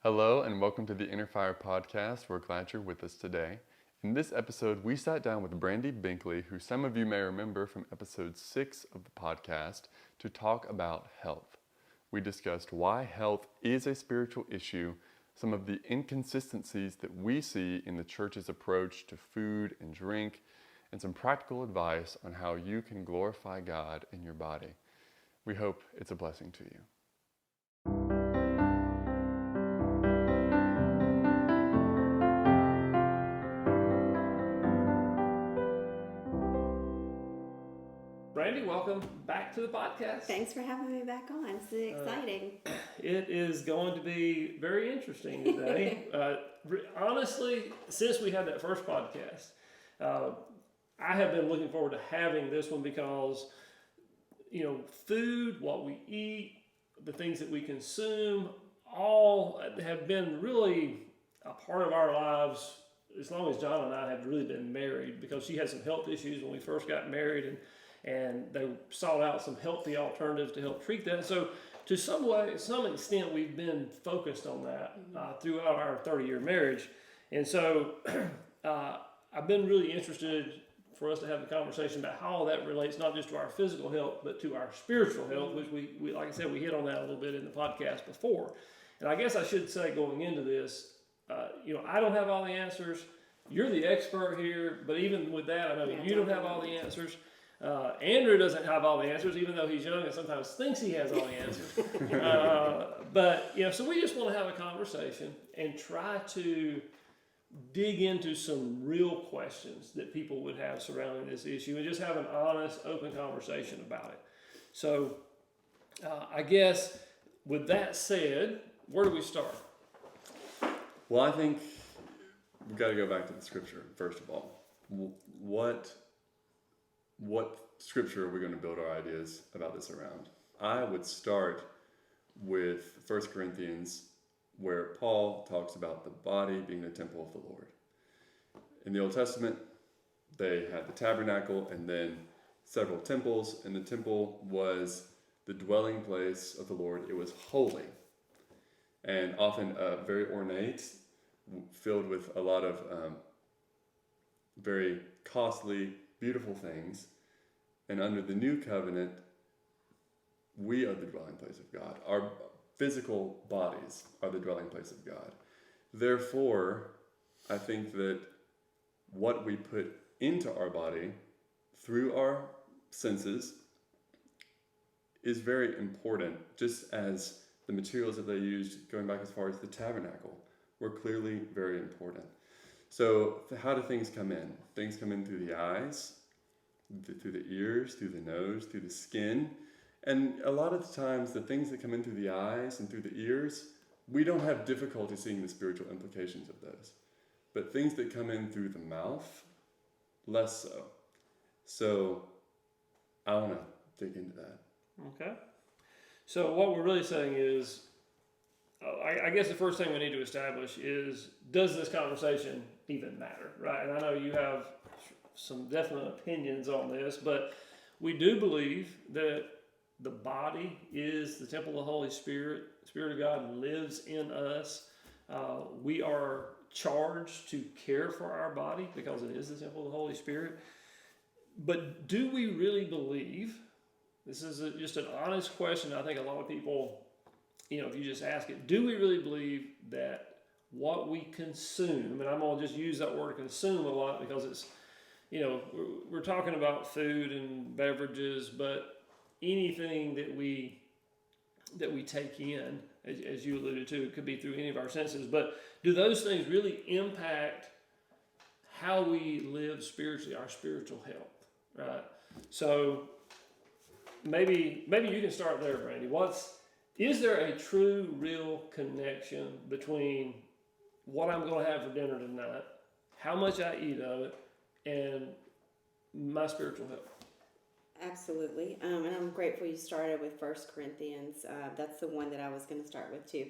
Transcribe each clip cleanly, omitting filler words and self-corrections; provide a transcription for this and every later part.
Hello and welcome to the Innerfire podcast. We're glad you're with us today. In this episode, we sat down with Brandi Binkley, who some of you may remember from episode 6 of the podcast, to talk about health. We discussed why health is a spiritual issue, some of the inconsistencies that we see in the church's approach to food and drink, and some practical advice on how you can glorify God in your body. We hope it's a blessing to you. Brandi, welcome back to the podcast. Thanks for having me back on. It's exciting. It is going to be very interesting today. Honestly, since we had that first podcast, I have been looking forward to having this one because, food, what we eat, the things that we consume, all have been really a part of our lives as long as John and I have really been married, because she had some health issues when we first got married, and they sought out some healthy alternatives to help treat that. So to some extent, we've been focused on that throughout our 30-year marriage. And so I've been really interested for us to have the conversation about how that relates not just to our physical health, but to our spiritual health, which we like I said, we hit on that a little bit in the podcast before. And I guess I should say going into this, I don't have all the answers. You're the expert here, but even with that, I know you don't have all the answers. Andrew doesn't have all the answers, even though he's young and sometimes thinks he has all the answers. But so we just want to have a conversation and try to dig into some real questions that people would have surrounding this issue and just have an honest, open conversation about it. So I guess with that said, where do we start? Well, I think we've got to go back to the scripture, first of all. What scripture are we going to build our ideas about this around? I would start with 1 Corinthians, where Paul talks about the body being the temple of the Lord. In the Old Testament, they had the tabernacle and then several temples, and the temple was the dwelling place of the Lord. It was holy and often very ornate, filled with a lot of very costly, beautiful things. And under the new covenant, we are the dwelling place of God. Our physical bodies are the dwelling place of God. Therefore, I think that what we put into our body through our senses is very important, just as the materials that they used, going back as far as the tabernacle, were clearly very important. So how do things come in? Things come in through the eyes, through the ears, through the nose, through the skin. And a lot of the times, the things that come in through the eyes and through the ears, we don't have difficulty seeing the spiritual implications of those. But things that come in through the mouth, less so. So I want to dig into that. Okay. So what we're really saying is, I guess the first thing we need to establish is, does this conversation even matter, right? And I know you have some definite opinions on this, but we do believe that the body is the temple of the Holy Spirit. The Spirit of God lives in us. We are charged to care for our body because it is the temple of the Holy Spirit. But do we really believe, this is just an honest question, I think a lot of people, if you just ask it, do we really believe that what we consume, and I'm going to just use that word consume a lot because it's, we're talking about food and beverages, but anything that we take in, as you alluded to, it could be through any of our senses, but do those things really impact how we live spiritually, our spiritual health, right? So maybe you can start there, Brandi. Is there a true, real connection between what I'm going to have for dinner tonight, how much I eat of it, and my spiritual health? Absolutely. And I'm grateful you started with 1 Corinthians. That's the one that I was going to start with too.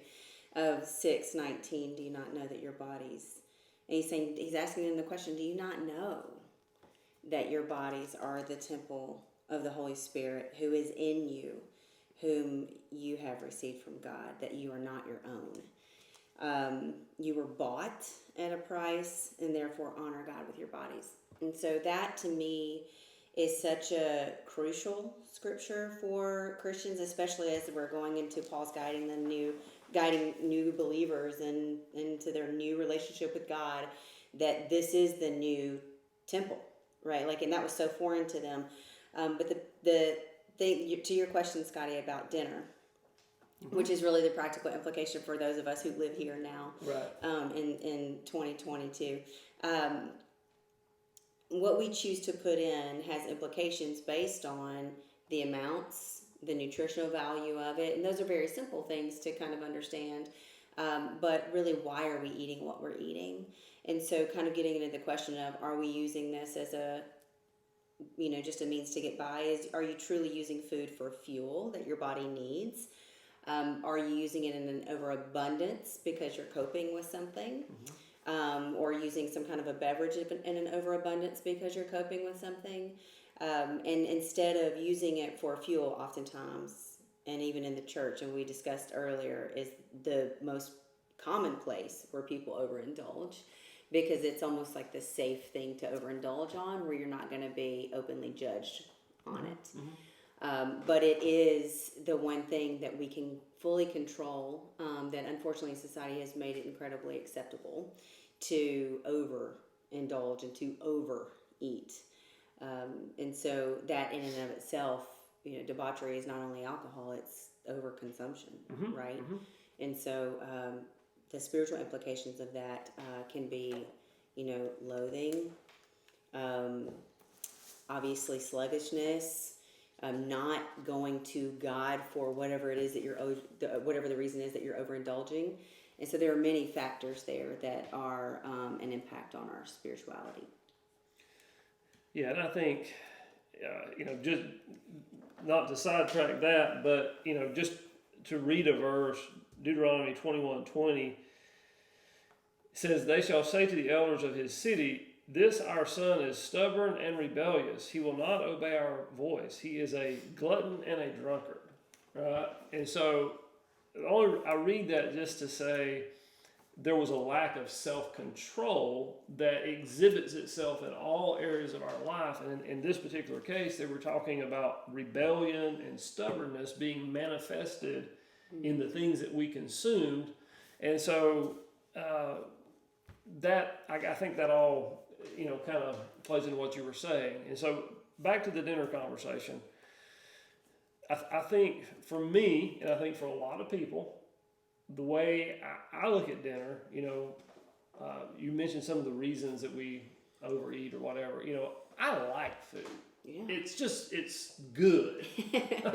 Of 6:19, do you not know that your bodies, and he's asking them the question, do you not know that your bodies are the temple of the Holy Spirit who is in you, whom you have received from God, that you are not your own? you were bought at a price, and therefore honor God with your bodies. And so that to me is such a crucial scripture for Christians, especially as we're going into Paul's guiding new believers and into their new relationship with God, that this is the new temple, right? Like, and that was so foreign to them. But the thing, to your question, Scotty, about dinner, which is really the practical implication for those of us who live here now, Right. in 2022. What we choose to put in has implications based on the amounts, the nutritional value of it, and those are very simple things to kind of understand. But really, why are we eating what we're eating? And so, kind of getting into the question of, are we using this as a, just a means to get by? Are you truly using food for fuel that your body needs? Are you using it in an overabundance because you're coping with something? Or using some kind of a beverage in an overabundance because you're coping with something? And instead of using it for fuel, oftentimes, and even in the church, and we discussed earlier, is the most common place where people overindulge, because it's almost like the safe thing to overindulge on, where you're not going to be openly judged on it. But it is the one thing that we can fully control, that unfortunately society has made it incredibly acceptable to overindulge and to overeat. And so that in and of itself, debauchery is not only alcohol, it's overconsumption, right? And so the spiritual implications of that can be, loathing, obviously sluggishness, not going to God for whatever it is that whatever the reason is that you're overindulging. And so there are many factors there that are an impact on our spirituality. Yeah, and I think, just not to sidetrack that, but, just to read a verse, Deuteronomy 21:20, says, "They shall say to the elders of his city, this our son is stubborn and rebellious. He will not obey our voice. He is a glutton and a drunkard." Right? And so I read that just to say there was a lack of self-control that exhibits itself in all areas of our life. And in this particular case, they were talking about rebellion and stubbornness being manifested in the things that we consumed. And so I think that all, kind of plays into what you were saying. And so back to the dinner conversation. I think for me, and I think for a lot of people, the way I look at dinner, you mentioned some of the reasons that we overeat or whatever. I like food. Yeah. It's good,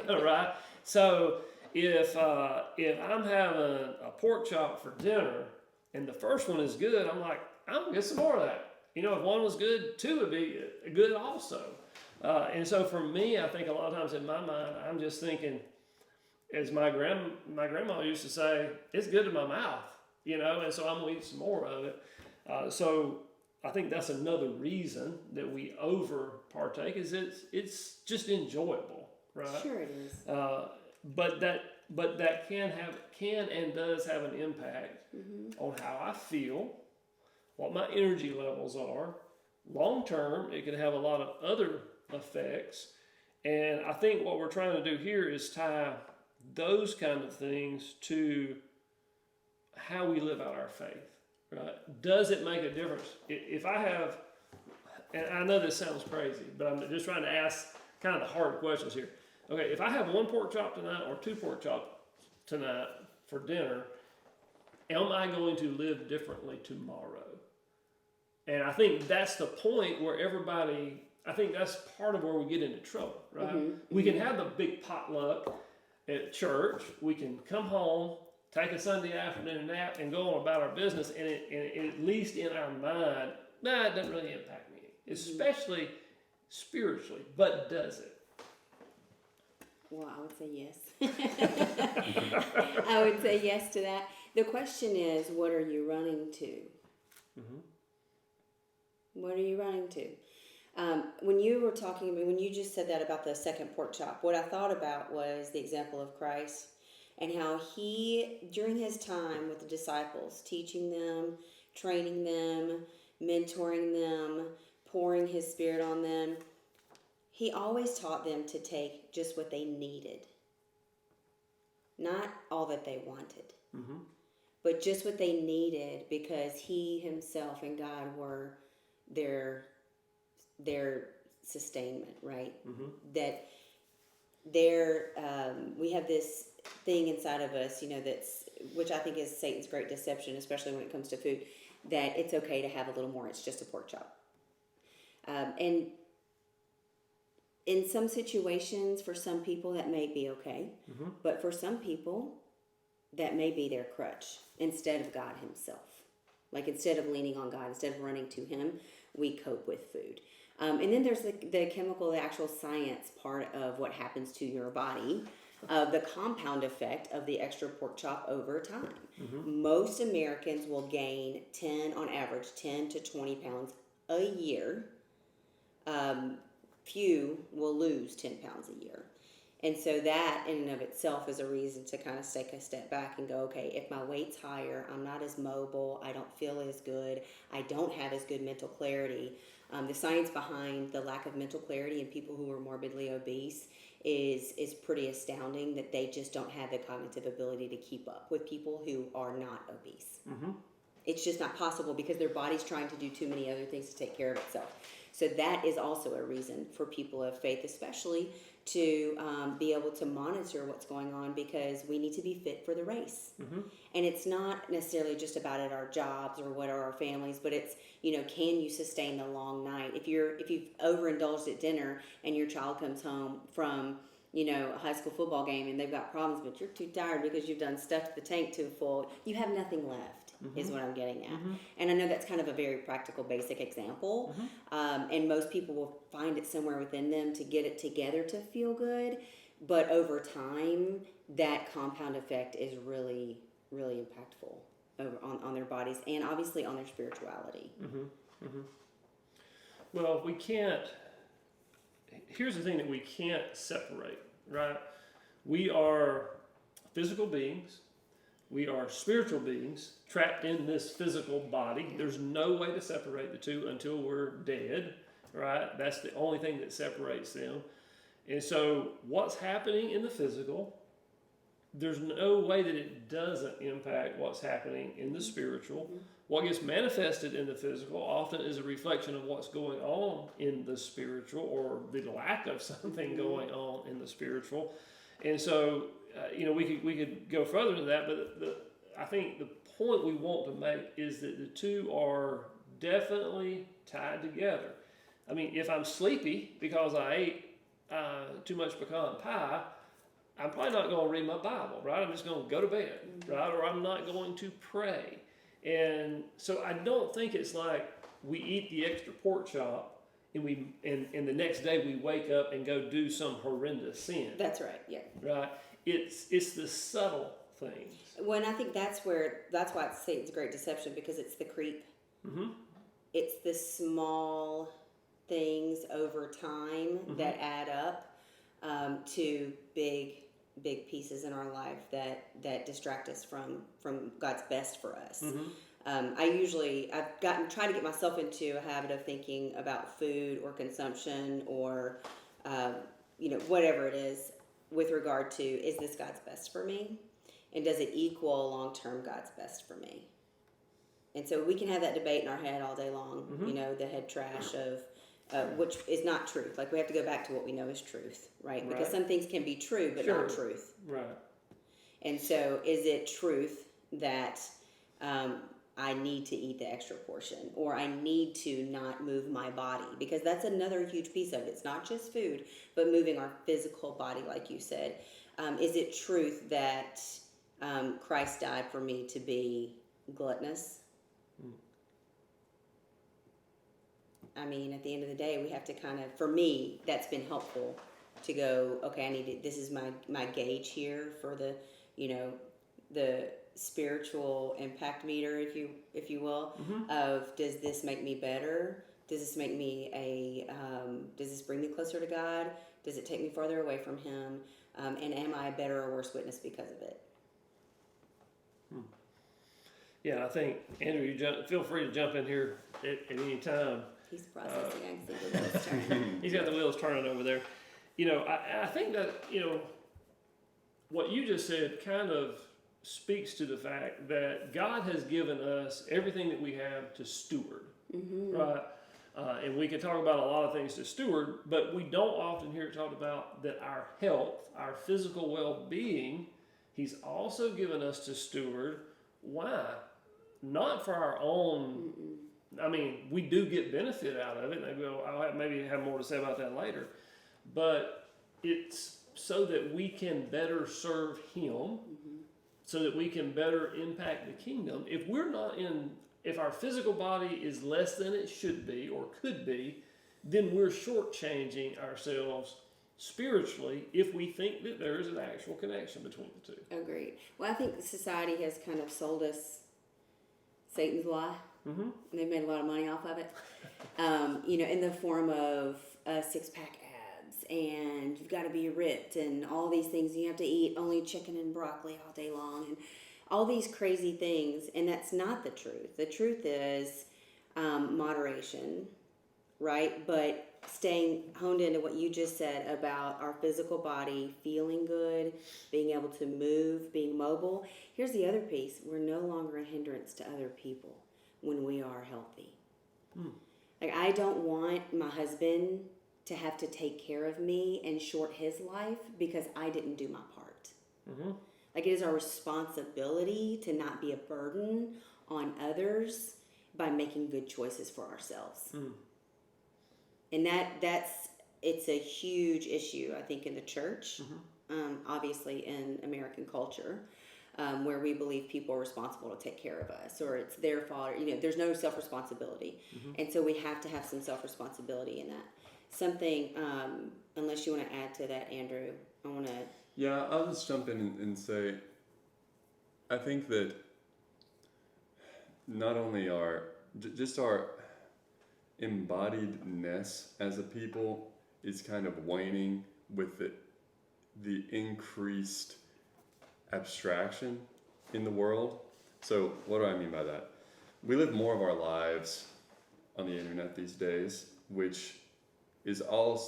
right? So if I'm having a pork chop for dinner and the first one is good, I'm like, I'm gonna get some more of that. If one was good, two would be good also. And so for me, I think a lot of times in my mind, I'm just thinking, as my grandma used to say, it's good in my mouth, and so I'm going to eat some more of it. So I think that's another reason that we over partake, is it's just enjoyable, right? Sure it is. But that can and does have an impact on how I feel, what my energy levels are. Long term, it can have a lot of other effects. And I think what we're trying to do here is tie those kind of things to how we live out our faith, right? Does it make a difference? If I have, and I know this sounds crazy, but I'm just trying to ask kind of the hard questions here. Okay, if I have one pork chop tonight or two pork chops tonight for dinner, am I going to live differently tomorrow? And I think that's the point where I think that's part of where we get into trouble, right? We can have the big potluck at church. We can come home, take a Sunday afternoon nap, and go on about our business. And at least in our mind, it doesn't really impact me, especially spiritually. But does it? Well, I would say yes. I would say yes to that. The question is, what are you running to? What are you running to? When you just said that about the second pork chop, what I thought about was the example of Christ and how he, during his time with the disciples, teaching them, training them, mentoring them, pouring his Spirit on them, he always taught them to take just what they needed. Not all that they wanted, but just what they needed, because he himself and God were their sustainment, right? That we have this thing inside of us, which I think is Satan's great deception, especially when it comes to food, that it's okay to have a little more. It's just a pork chop. And in some situations, for some people, that may be okay. But for some people, that may be their crutch instead of God himself. Like, instead of leaning on God, instead of running to him, we cope with food. And then there's the chemical, the actual science part of what happens to your body, the compound effect of the extra pork chop over time. Most Americans will gain on average, 10 to 20 pounds a year. Few will lose 10 pounds a year. And so that in and of itself is a reason to kind of take a step back and go, okay, if my weight's higher, I'm not as mobile, I don't feel as good, I don't have as good mental clarity. The science behind the lack of mental clarity in people who are morbidly obese is pretty astounding, that they just don't have the cognitive ability to keep up with people who are not obese. It's just not possible, because their body's trying to do too many other things to take care of itself. So that is also a reason for people of faith, especially, to be able to monitor what's going on, because we need to be fit for the race. And it's not necessarily just about at our jobs or what are our families, but it's, can you sustain the long night? If you've overindulged at dinner and your child comes home from a high school football game and they've got problems, but you're too tired because you've done stuffed the tank too full, you have nothing left. Is what I'm getting at. And I know that's kind of a very practical, basic example. And most people will find it somewhere within them to get it together to feel good. But over time, that compound effect is really, really impactful on their bodies, and obviously on their spirituality. Well, we can't, here's the thing that we can't separate, right? We are physical beings. We are spiritual beings trapped in this physical body. There's no way to separate the two until we're dead, right? That's the only thing that separates them. And so what's happening in the physical, there's no way that it doesn't impact what's happening in the spiritual. What gets manifested in the physical often is a reflection of what's going on in the spiritual, or the lack of something going on in the spiritual. And so, we could go further than that, but I think the point we want to make is that the two are definitely tied together. I mean, if I'm sleepy because I ate too much pecan pie, I'm probably not going to read my Bible, right? I'm just going to go to bed, right? Or I'm not going to pray. And so I don't think it's like we eat the extra pork chop and the next day we wake up and go do some horrendous sin. That's right, yeah. Right? It's the subtle things. Well, and I think that's why it's Satan's great deception, because it's the creep. It's the small things over time that add up to big pieces in our life that distract us from God's best for us. I've tried to get myself into a habit of thinking about food or consumption or whatever it is, with regard to, is this God's best for me? And does it equal long-term God's best for me? And so we can have that debate in our head all day long, the head trash of which is not truth. Like, we have to go back to what we know is truth, right? Because some things can be true, but not truth. Right. And so is it truth that I need to eat the extra portion, or I need to not move my body? Because that's another huge piece of it. It's not just food, but moving our physical body, like you said. Is it truth that Christ died for me to be gluttonous? I mean, at the end of the day, we have to kind of, for me, that's been helpful to go, okay, this is my gauge here for the spiritual impact meter, if you will, of, does this make me better? Does this make me does this bring me closer to God? Does it take me farther away from Him? And am I a better or worse witness because of it? Yeah, I think, Andrew, feel free to jump in here at any time. He's processing. I can see the wheels turning. He's got the wheels turning over there. I think that, what you just said kind of speaks to the fact that God has given us everything that we have to steward, right? And we can talk about a lot of things to steward, but we don't often hear it talked about that our health, our physical well-being, He's also given us to steward. Why? Not for our own. I mean, we do get benefit out of it. I'll maybe have more to say about that later. But it's so that we can better serve Him, so that we can better impact the kingdom. If our physical body is less than it should be or could be, then we're shortchanging ourselves spiritually if we think that there is an actual connection between the two. Agreed. Well, I think society has kind of sold us Satan's lie. And they've made a lot of money off of it. In the form of six-pack abs, and you've got to be ripped, and all these things. You have to eat only chicken and broccoli all day long, and all these crazy things. And that's not the truth. The truth is moderation, right? But staying honed into what you just said about our physical body feeling good, being able to move, being mobile. Here's the other piece. We're no longer a hindrance to other people when we are healthy. Like, I don't want my husband to have to take care of me and short his life because I didn't do my part. Like, it is our responsibility to not be a burden on others by making good choices for ourselves. And it's a huge issue, I think, in the church, obviously in American culture, where we believe people are responsible to take care of us, or it's their fault. There's no self-responsibility. And so we have to have some self-responsibility in that. Something, unless you want to add to that, Andrew, I want to... Yeah, I'll just jump in and say, I think that not only our embodiedness as a people is kind of waning with the increased abstraction in the world. So what do I mean by that? We live more of our lives on the internet these days, which is all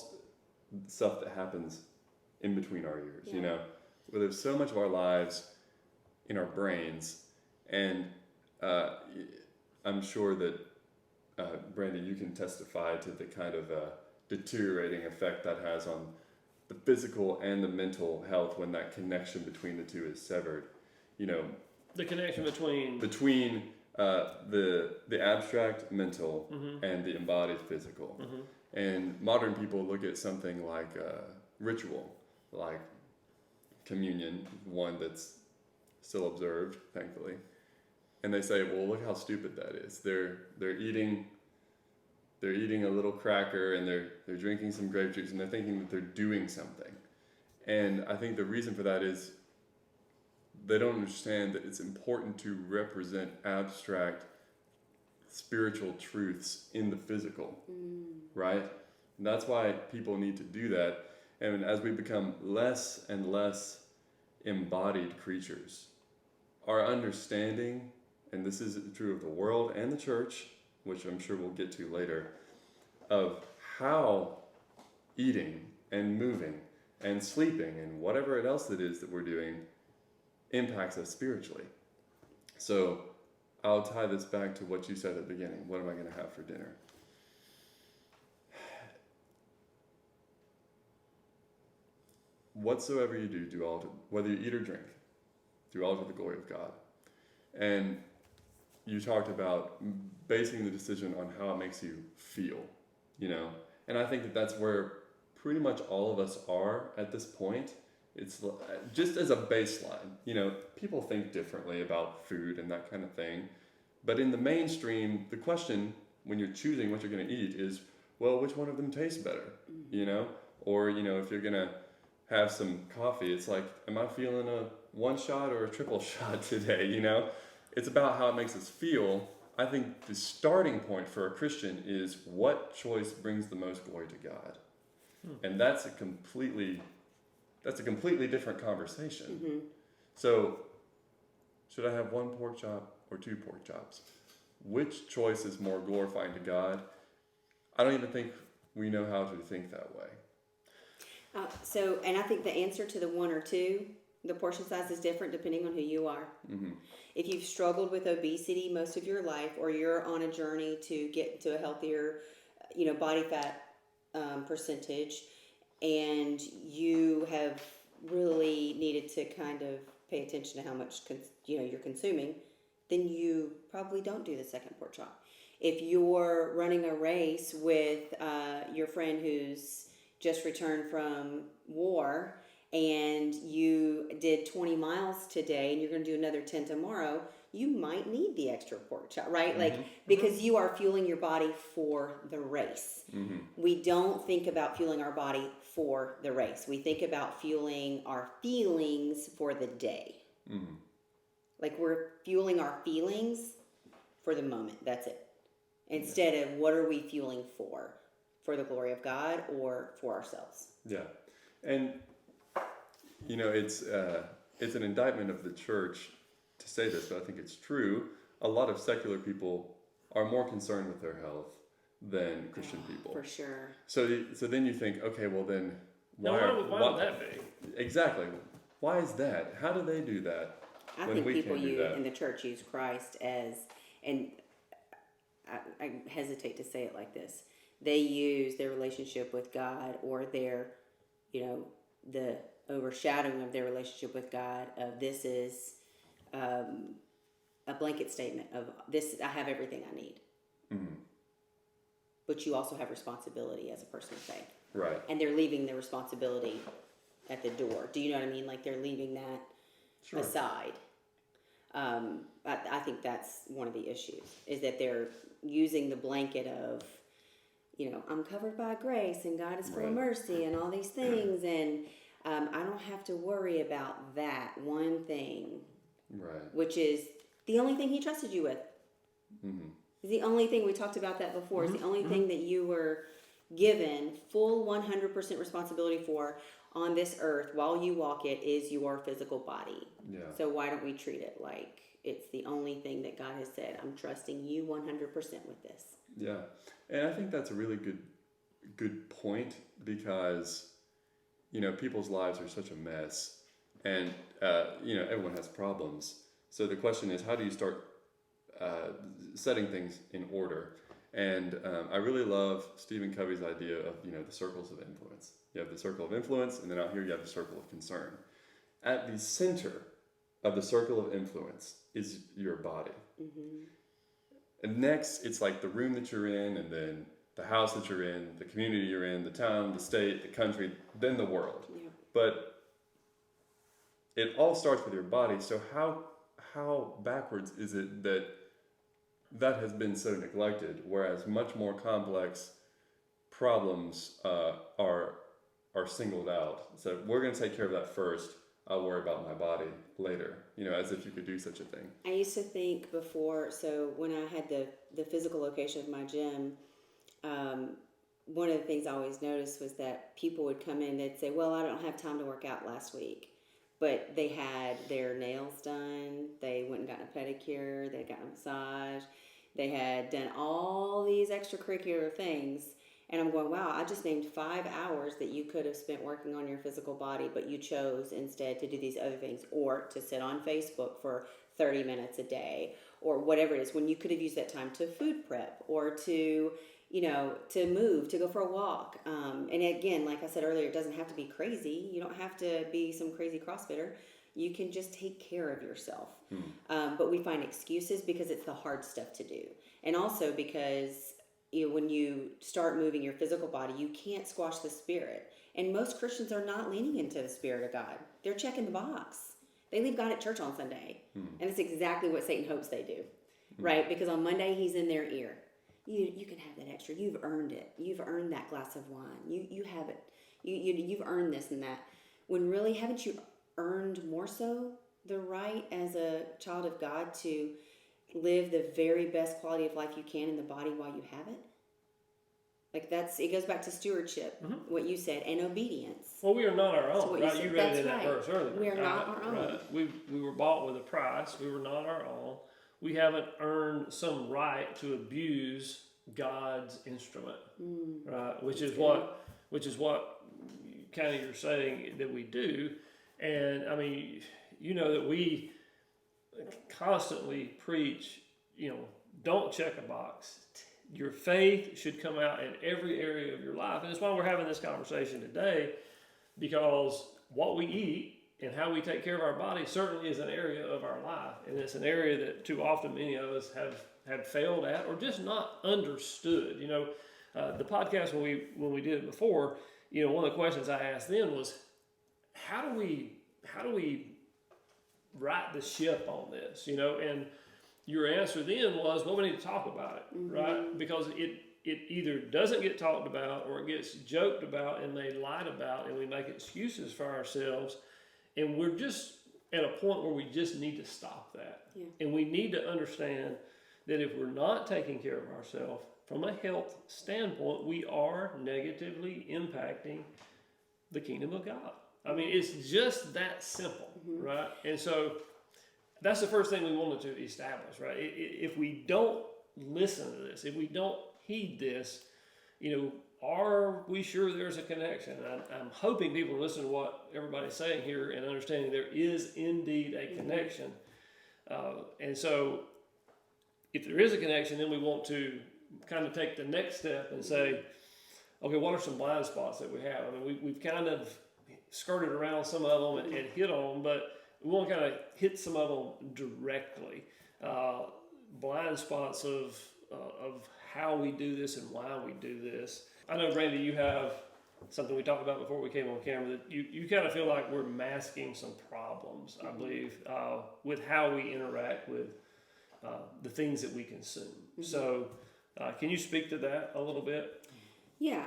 stuff that happens in between our ears, We live so much of our lives in our brains, and I'm sure that Brandi, you can testify to the kind of deteriorating effect that has on the physical and the mental health when that connection between the two is severed. The connection between the abstract mental and the embodied physical. And modern people look at something like ritual, like communion, one that's still observed, thankfully. And they say, well, look how stupid that is. They're eating a little cracker, and they're drinking some grape juice, and they're thinking that they're doing something. And I think the reason for that is they don't understand that it's important to represent abstract spiritual truths in the physical, right? And that's why people need to do that. And as we become less and less embodied creatures, our understanding, and this is true of the world and the church, which I'm sure we'll get to later, of how eating and moving and sleeping and whatever else it is that we're doing impacts us spiritually. So I'll tie this back to what you said at the beginning. What am I going to have for dinner? Whatsoever you do all to, whether you eat or drink, do all to the glory of God. And you talked about basing the decision on how it makes you feel, And I think that that's where pretty much all of us are at this point. It's just as a baseline, people think differently about food and that kind of thing. But in the mainstream, the question when you're choosing what you're going to eat is, well, which one of them tastes better, Or, if you're going to have some coffee, it's like, am I feeling a one shot or a triple shot today, It's about how it makes us feel. I think the starting point for a Christian is what choice brings the most glory to God. And that's a completely different conversation. So, should I have one pork chop or 2 pork chops? Which choice is more glorifying to God? I don't even think we know how to think that way. And I think the answer to the 1 or 2, the portion size is different depending on who you are. Mm-hmm. If you've struggled with obesity most of your life, or you're on a journey to get to a healthier, body fat percentage, and you have really needed to kind of pay attention to how much you're consuming, then you probably don't do the second pork chop. If you're running a race with your friend who's just returned from war and you did 20 miles today and you're going to do another 10 tomorrow, you might need the extra pork chop, right? Mm-hmm. Because you are fueling your body for the race. Mm-hmm. We don't think about fueling our body for the race. We think about fueling our feelings for the day. Mm-hmm. Like we're fueling our feelings for the moment. That's it. Instead of what are we fueling for the glory of God or for ourselves? Yeah. And, it's an indictment of the church to say this, but I think it's true. A lot of secular people are more concerned with their health than Christian people. For sure. So then you think, okay, well then, why would that be? Exactly. Why is that? How do they do that? I think people in the church use Christ as, and I hesitate to say it like this, they use their relationship with God or their, the overshadowing of their relationship with God of this is a blanket statement of this, I have everything I need. Mm-hmm. But you also have responsibility as a person of faith. Right. And they're leaving the responsibility at the door. Do you know what I mean? Like they're leaving that aside. I think that's one of the issues, is that they're using the blanket of, I'm covered by grace and God is full of mercy and all these things, and I don't have to worry about that one thing, which is the only thing He trusted you with. Mm-hmm. It's the only thing, we talked about that before, Mm-hmm. it's the only thing that you were given full 100% responsibility for on this earth while you walk it is your physical body. Yeah. So why don't we treat it like it's the only thing that God has said, I'm trusting you 100% with this. Yeah. And I think that's a really good point, because, people's lives are such a mess, and, everyone has problems. So the question is, how do you start setting things in order? And I really love Stephen Covey's idea of, the circles of influence. You have the circle of influence, and then out here you have the circle of concern. At the center of the circle of influence is your body. Mm-hmm. And next, it's like the room that you're in, and then the house that you're in, the community you're in, the town, the state, the country, then the world. Yeah. But it all starts with your body. So how backwards is it that has been so neglected, whereas much more complex problems are singled out? So we're going to take care of that first. I'll worry about my body later, as if you could do such a thing. I used to think before, so when I had the physical location of my gym, one of the things I always noticed was that people would come in, they'd say, well, I don't have time to work out last week. But they had their nails done, they went and got a pedicure, they got a massage, they had done all these extracurricular things. And I'm going, wow, I just named 5 hours that you could have spent working on your physical body, but you chose instead to do these other things, or to sit on Facebook for 30 minutes a day, or whatever it is, when you could have used that time to food prep, or to, to move, to go for a walk. And again, like I said earlier, it doesn't have to be crazy. You don't have to be some crazy CrossFitter. You can just take care of yourself. But we find excuses because it's the hard stuff to do. And also because when you start moving your physical body, you can't squash the spirit. And most Christians are not leaning into the Spirit of God. They're checking the box. They leave God at church on Sunday. And it's exactly what Satan hopes they do, right? Because on Monday, he's in their ear. You can have that extra. You've earned it. You've earned that glass of wine. You have it. You've earned this and that. When really, haven't you earned more so the right as a child of God to live the very best quality of life you can in the body while you have it? Like it goes back to stewardship, what you said, and obedience. Well, we are not our own, right? You read it in that right. verse earlier. We are not our own. Right. We were bought with a price. We were not our own. we haven't earned some right to abuse God's instrument, right? Which is what kind of you're saying that we do. And I mean, you know that we constantly preach, don't check a box. Your faith should come out in every area of your life. And that's why we're having this conversation today, because what we eat and how we take care of our body certainly is an area of our life. And it's an area that too often many of us have failed at or just not understood. The podcast when we did it before, one of the questions I asked then was, how do we right the ship on this? And your answer then was, well, we need to talk about it, right? Because it either doesn't get talked about or it gets joked about and made light about, and we make excuses for ourselves. And we're just at a point where we just need to stop that. Yeah. And we need to understand that if we're not taking care of ourselves from a health standpoint, we are negatively impacting the kingdom of God. I mean, it's just that simple, right? And so that's the first thing we wanted to establish, right? If we don't listen to this, if we don't heed this, are we sure there's a connection? I'm hoping people listen to what everybody's saying here and understanding there is indeed a connection. And so if there is a connection, then we want to kind of take the next step and say, okay, what are some blind spots that we have? I mean, we've kind of skirted around some of them and hit on them, but we want to kind of hit some of them directly. Blind spots of how we do this and why we do this. I know, Brandi, you have something we talked about before we came on camera, that you kind of feel like we're masking some problems, I believe, with how we interact with the things that we consume. So can you speak to that a little bit? Yeah.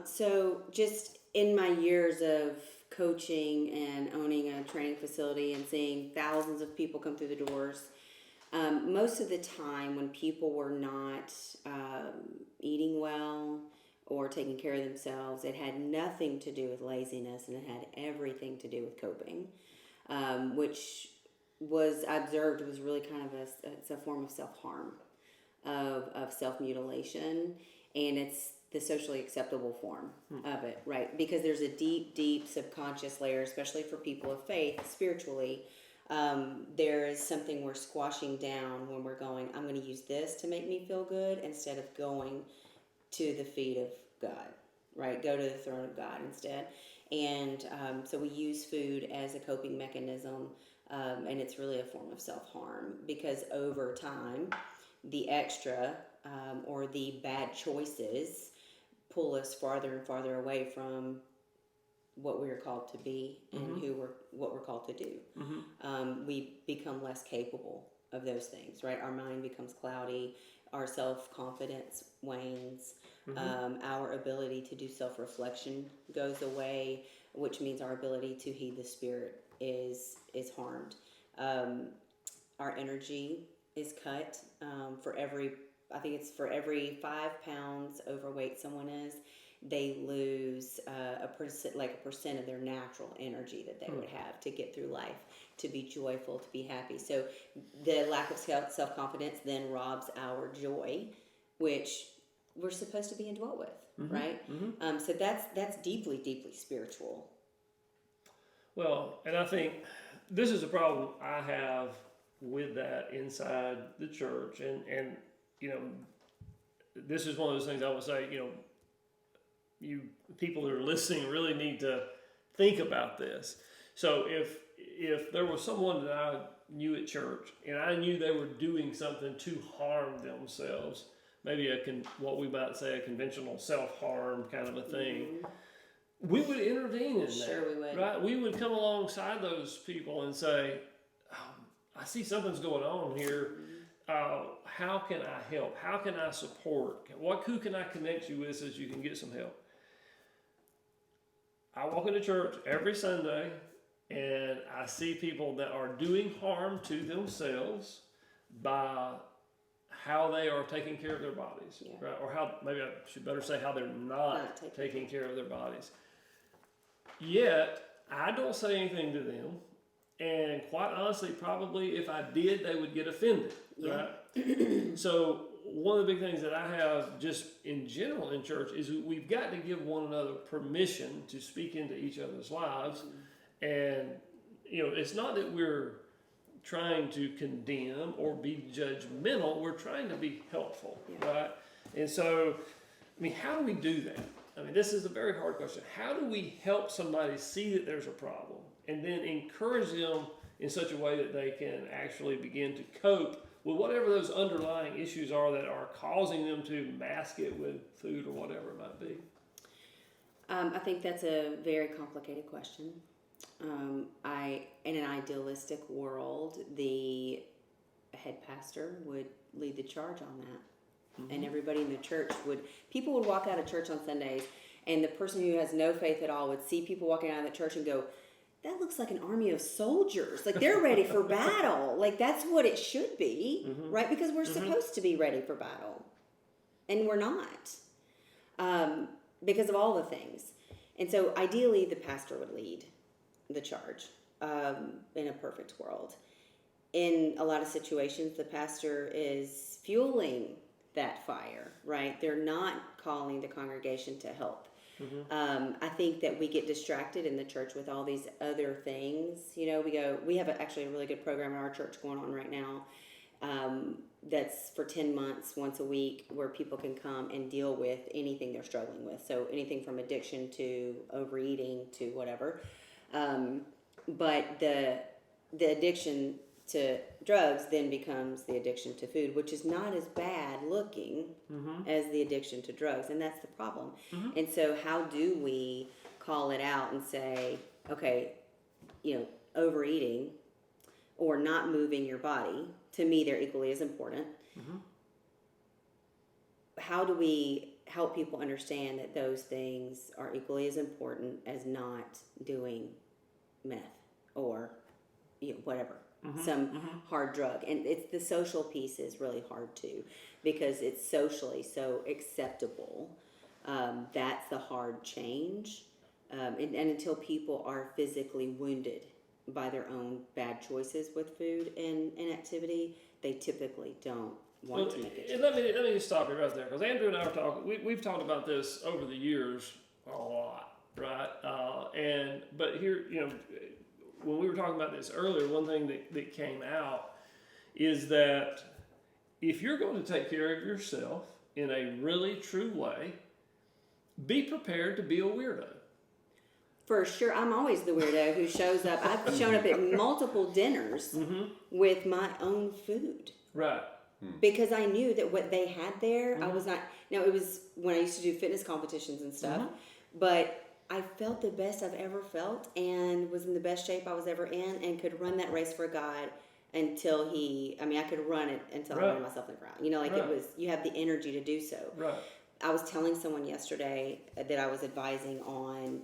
So just in my years of coaching and owning a training facility and seeing thousands of people come through the doors, most of the time when people were not eating well or taking care of themselves, it had nothing to do with laziness, and it had everything to do with coping, which I observed was really kind of it's a form of self-harm, of self-mutilation, and it's the socially acceptable form of it, right? Because there's a deep subconscious layer, especially for people of faith, spiritually. There is something we're squashing down when we're going, I'm going to use this to make me feel good instead of going to the feet of God, right? Go to the throne of God instead. And so we use food as a coping mechanism, and it's really a form of self-harm, because over time, the extra or the bad choices pull us farther and farther away from what we are called to be and what we're called to do. We become less capable of those things, right? Our mind becomes cloudy, our self-confidence wanes, our ability to do self-reflection goes away, which means our ability to heed the Spirit is harmed. Our energy is cut. For every 5 pounds overweight someone is, they lose a percent of their natural energy that they would have to get through life, to be joyful, to be happy. So the lack of self-confidence then robs our joy, which we're supposed to be indwelt with, right? So that's deeply, deeply spiritual. Well, and I think this is a problem I have with that inside the church, and this is one of those things I would say, you people that are listening really need to think about this. So if there was someone that I knew at church and I knew they were doing something to harm themselves, maybe what we might say a conventional self-harm kind of a thing, we would intervene in that. Sure, we would. Right? We would come alongside those people and say, I see something's going on here. How can I help? How can I support? Who can I connect you with so that you can get some help? I walk into church every Sunday and I see people that are doing harm to themselves by how they are taking care of their bodies, right? Or maybe I should better say how they're not taking care of their bodies. Yet, I don't say anything to them. And quite honestly, probably if I did, they would get offended, Yeah. right? So one of the big things that I have just in general in church is we've got to give one another permission to speak into each other's lives. And, it's not that we're trying to condemn or be judgmental. We're trying to be helpful, right? And so, how do we do that? This is a very hard question. How do we help somebody see that there's a problem and then encourage them in such a way that they can actually begin to cope with whatever those underlying issues are that are causing them to mask it with food or whatever it might be? I think that's a very complicated question. In an idealistic world, the head pastor would lead the charge on that. And everybody in the church people would walk out of church on Sundays, and the person who has no faith at all would see people walking out of the church and go, that looks like an army of soldiers. Like, they're ready for battle. Like, that's what it should be, right? Because we're supposed to be ready for battle. And we're not, because of all the things. And so ideally, the pastor would lead the charge in a perfect world. In a lot of situations, the pastor is fueling that fire, right? They're not calling the congregation to help. I think that we get distracted in the church with all these other things. We have actually a really good program in our church going on right now that's for 10 months, once a week, where people can come and deal with anything they're struggling with. So anything from addiction to overeating to whatever. But the addiction to drugs then becomes the addiction to food, which is not as bad looking as the addiction to drugs, and that's the problem. And so how do we call it out and say, okay, overeating or not moving your body, to me they're equally as important. How do we help people understand that those things are equally as important as not doing meth or whatever? Some hard drug. And it's the social piece is really hard too, because it's socially so acceptable. That's the hard change. And until people are physically wounded by their own bad choices with food and activity, they typically don't want to make it. Let me just stop you right there, because Andrew and I were talking. We've talked about this over the years a lot, right? But here, when we were talking about this earlier, one thing that came out is that if you're going to take care of yourself in a really true way, be prepared to be a weirdo. For sure. I'm always the weirdo who shows up. I've shown up at multiple dinners with my own food. Right. Because I knew that what they had there, I was not... It was when I used to do fitness competitions and stuff, but I felt the best I've ever felt and was in the best shape I was ever in and could run that race for God until I could run it until I ran myself in the ground. It was, you have the energy to do so. Right. I was telling someone yesterday that I was advising on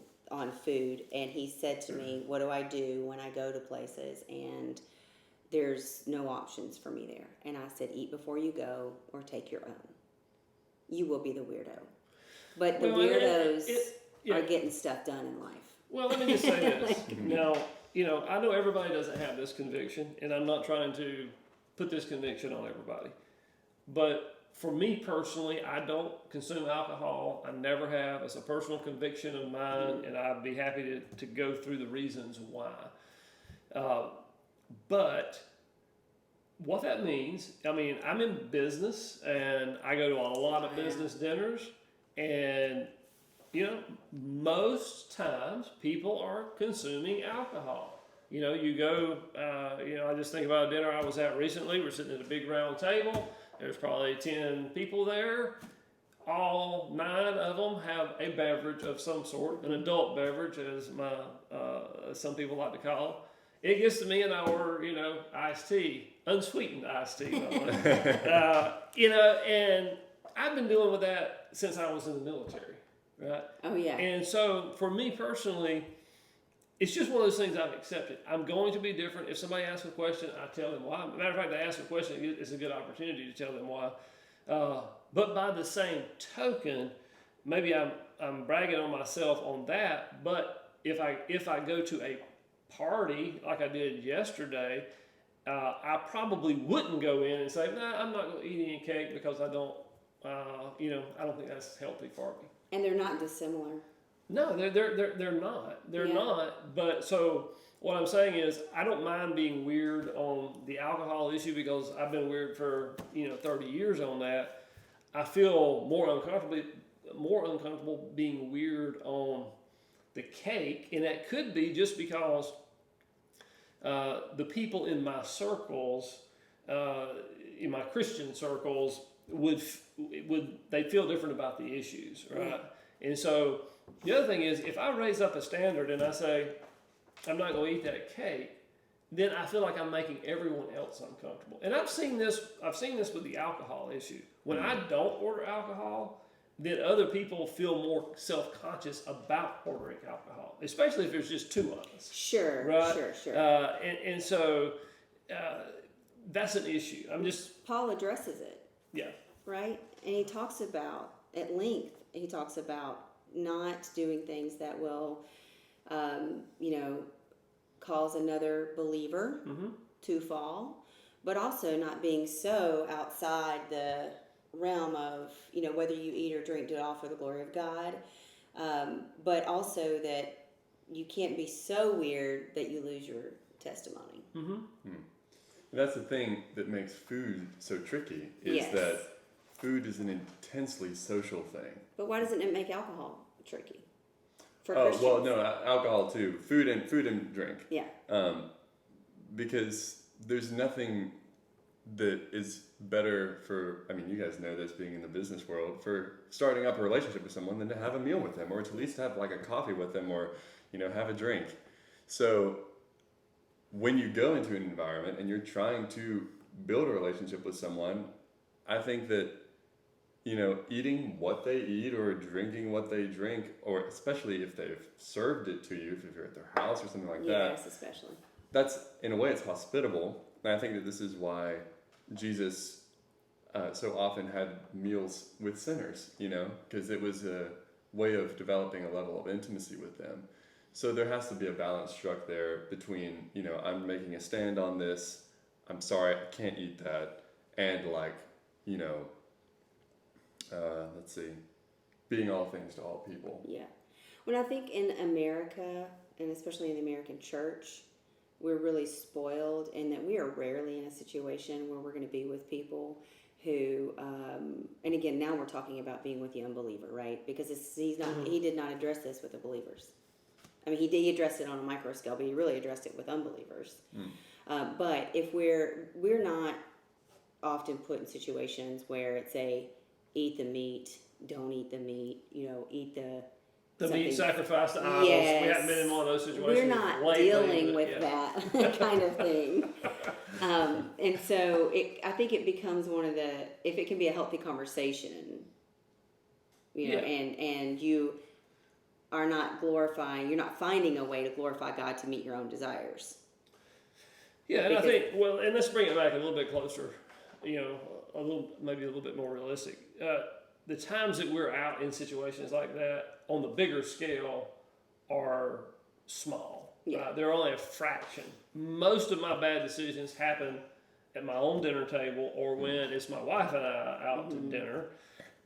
food, and he said to me, what do I do when I go to places and there's no options for me there? And I said, eat before you go or take your own. You will be the weirdo. But the weirdos are getting stuff done in life. Well, let me just say this. Now, I know everybody doesn't have this conviction, and I'm not trying to put this conviction on everybody. But for me personally, I don't consume alcohol. I never have. It's a personal conviction of mine, and I'd be happy to go through the reasons why. But what that means, I'm in business, and I go to a lot of business dinners, and most times people are consuming alcohol. You go, I just think about a dinner I was at recently. We're sitting at a big round table. There's probably 10 people there. All 9 of them have a beverage of some sort, an adult beverage, as some people like to call it. It gets to me and I order, iced tea, unsweetened iced tea, by the way. And I've been dealing with that since I was in the military, right? Oh, yeah. And so for me personally, it's just one of those things I've accepted. I'm going to be different. If somebody asks a question, I tell them why. Matter of fact, they ask a question, it's a good opportunity to tell them why. But by the same token, maybe I'm bragging on myself on that. But if I go to a party like I did yesterday, I probably wouldn't go in and say, nah, I'm not going to eat any cake because I don't, I don't think that's healthy for me. And they're not dissimilar. No, they're not. They're Yeah. not. But so what I'm saying is, I don't mind being weird on the alcohol issue because I've been weird for 30 years on that. I feel more uncomfortable being weird on the cake, and that could be just because the people in my circles, in my Christian circles, would they feel different about the issues, right? Yeah. And so the other thing is, if I raise up a standard and I say I'm not going to eat that cake, then I feel like I'm making everyone else uncomfortable. And I've seen this with the alcohol issue. When I don't order alcohol, then other people feel more self-conscious about ordering alcohol, especially if there's just two of us. Sure, right? sure. And so that's an issue. Paul addresses it. Yeah. Right? And he talks about, at length, he talks about not doing things that will, cause another believer to fall, but also not being so outside the realm of, whether you eat or drink, do it all for the glory of God, but also that you can't be so weird that you lose your testimony. That's the thing that makes food so tricky, is that food is an intensely social thing. But why doesn't it make alcohol tricky? Well, no, alcohol too. Food and drink. Yeah. Because there's nothing that is better for, you guys know this, being in the business world, for starting up a relationship with someone than to have a meal with them, or to at least have like a coffee with them, or, have a drink. So when you go into an environment and you're trying to build a relationship with someone, I think that, eating what they eat or drinking what they drink, or especially if they've served it to you, if you're at their house or something like that. Yes, especially. That's, in a way, it's hospitable. And I think that this is why Jesus so often had meals with sinners, because it was a way of developing a level of intimacy with them. So there has to be a balance struck there between, I'm making a stand on this, I'm sorry, I can't eat that, and let's see, being all things to all people. Yeah. When I think in America, and especially in the American church, we're really spoiled in that we are rarely in a situation where we're going to be with people who, and again, now we're talking about being with the unbeliever, right? Because he did not address this with the believers. He addressed it on a micro scale, but he really addressed it with unbelievers. But if we're not often put in situations where it's eat the meat, don't eat the meat, eat the meat sacrificed to idols. Yes. We haven't been in one of those situations. We're not dealing with that kind of thing. And so I think it becomes if it can be a healthy conversation, and you are not you're not finding a way to glorify God to meet your own desires. Yeah, and I think, and let's bring it back a little bit closer, maybe a little bit more realistic. The times that we're out in situations like that on the bigger scale are small. Yeah. They're only a fraction. Most of my bad decisions happen at my own dinner table, or when it's my wife and I out to dinner.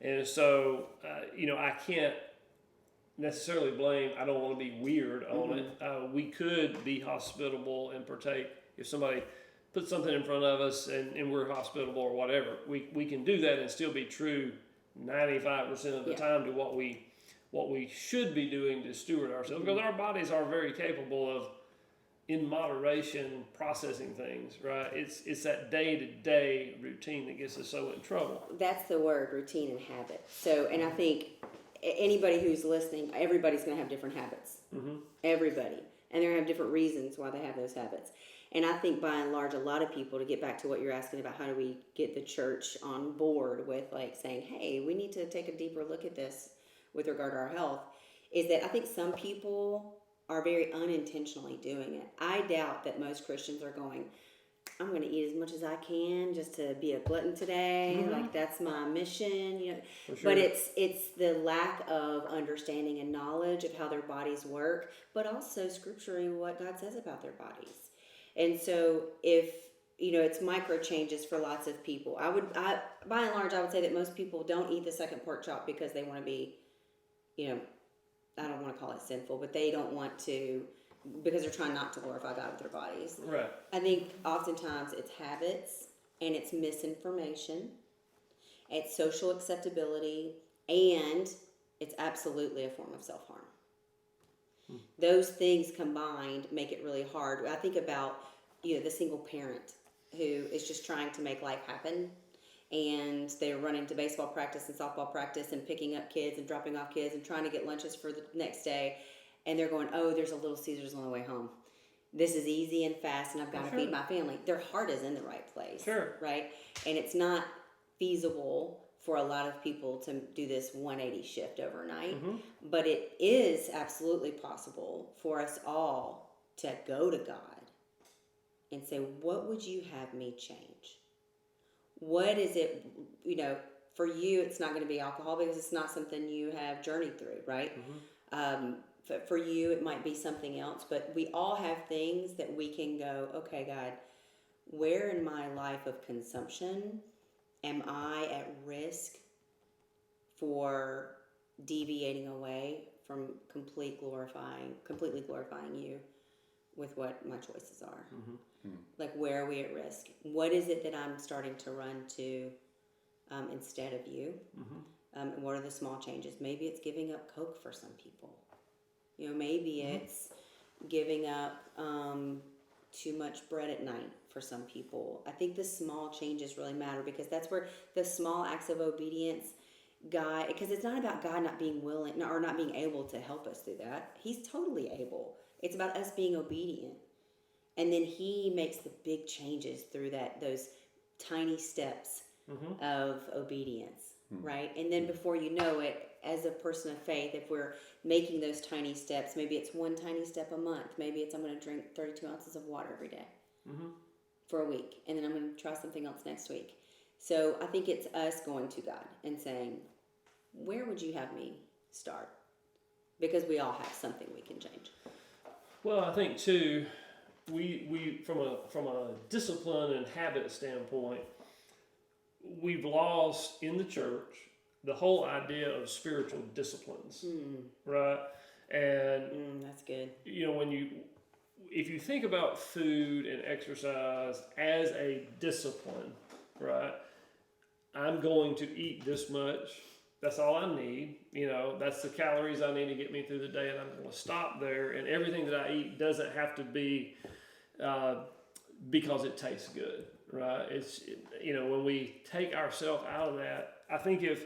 And so, I can't necessarily blame, I don't want to be weird on it. We could be hospitable and partake if somebody puts something in front of us and we're hospitable or whatever. We can do that and still be true 95% of the time to what we should be doing to steward ourselves, because our bodies are very capable of, in moderation, processing things, right? It's that day-to-day routine that gets us so in trouble. That's the word, routine and habit. So, and I think anybody who's listening, everybody's going to have different habits. Everybody. And they're going to have different reasons why they have those habits. And I think by and large, a lot of people, to get back to what you're asking about, how do we get the church on board with saying, hey, we need to take a deeper look at this with regard to our health, is that I think some people are very unintentionally doing it. I doubt that most Christians are going, I'm going to eat as much as I can just to be a glutton today. Mhm. Like that's my mission, you know. For sure. But it's the lack of understanding and knowledge of how their bodies work, but also scripturally what God says about their bodies. And so if it's micro changes for lots of people. I by and large I would say that most people don't eat the second pork chop because they want to be, I don't want to call it sinful, but they don't want to because they're trying not to glorify God with their bodies. Right. I think oftentimes it's habits and it's misinformation, it's social acceptability, and it's absolutely a form of self-harm. Those things combined make it really hard. I think about the single parent who is just trying to make life happen, and they're running to baseball practice and softball practice and picking up kids and dropping off kids and trying to get lunches for the next day, and they're going, oh, there's a Little Caesars on the way home. This is easy and fast, and I've got to feed my family. Their heart is in the right place, right? And it's not feasible for a lot of people to do this 180 shift overnight, but it is absolutely possible for us all to go to God and say, what would you have me change? What is it, for you, it's not going to be alcohol because it's not something you have journeyed through, right? For you, it might be something else, but we all have things that we can go, okay, God, where in my life of consumption am I at risk for deviating away from completely glorifying you with what my choices are? Like, where are we at risk? What is it that I'm starting to run to instead of you? And what are the small changes? Maybe it's giving up Coke for some people. Maybe it's giving up too much bread at night for some people. I think the small changes really matter because that's where the small acts of obedience, God, because it's not about God not being willing or not being able to help us through that. He's totally able. It's about us being obedient. And then he makes the big changes through those tiny steps of obedience, right? And then before you know it, as a person of faith, if we're making those tiny steps, maybe it's one tiny step a month. Maybe it's I'm going to drink 32 ounces of water every day for a week. And then I'm going to try something else next week. So I think it's us going to God and saying, where would you have me start? Because we all have something we can change. Well, I think too, we from a discipline and habit standpoint, we've lost in the church the whole idea of spiritual disciplines, right? And that's good. If you think about food and exercise as a discipline, right? I'm going to eat this much. That's all I need. That's the calories I need to get me through the day, and I'm going to stop there. And everything that I eat doesn't have to be because it tastes good, right? When we take ourselves out of that, I think if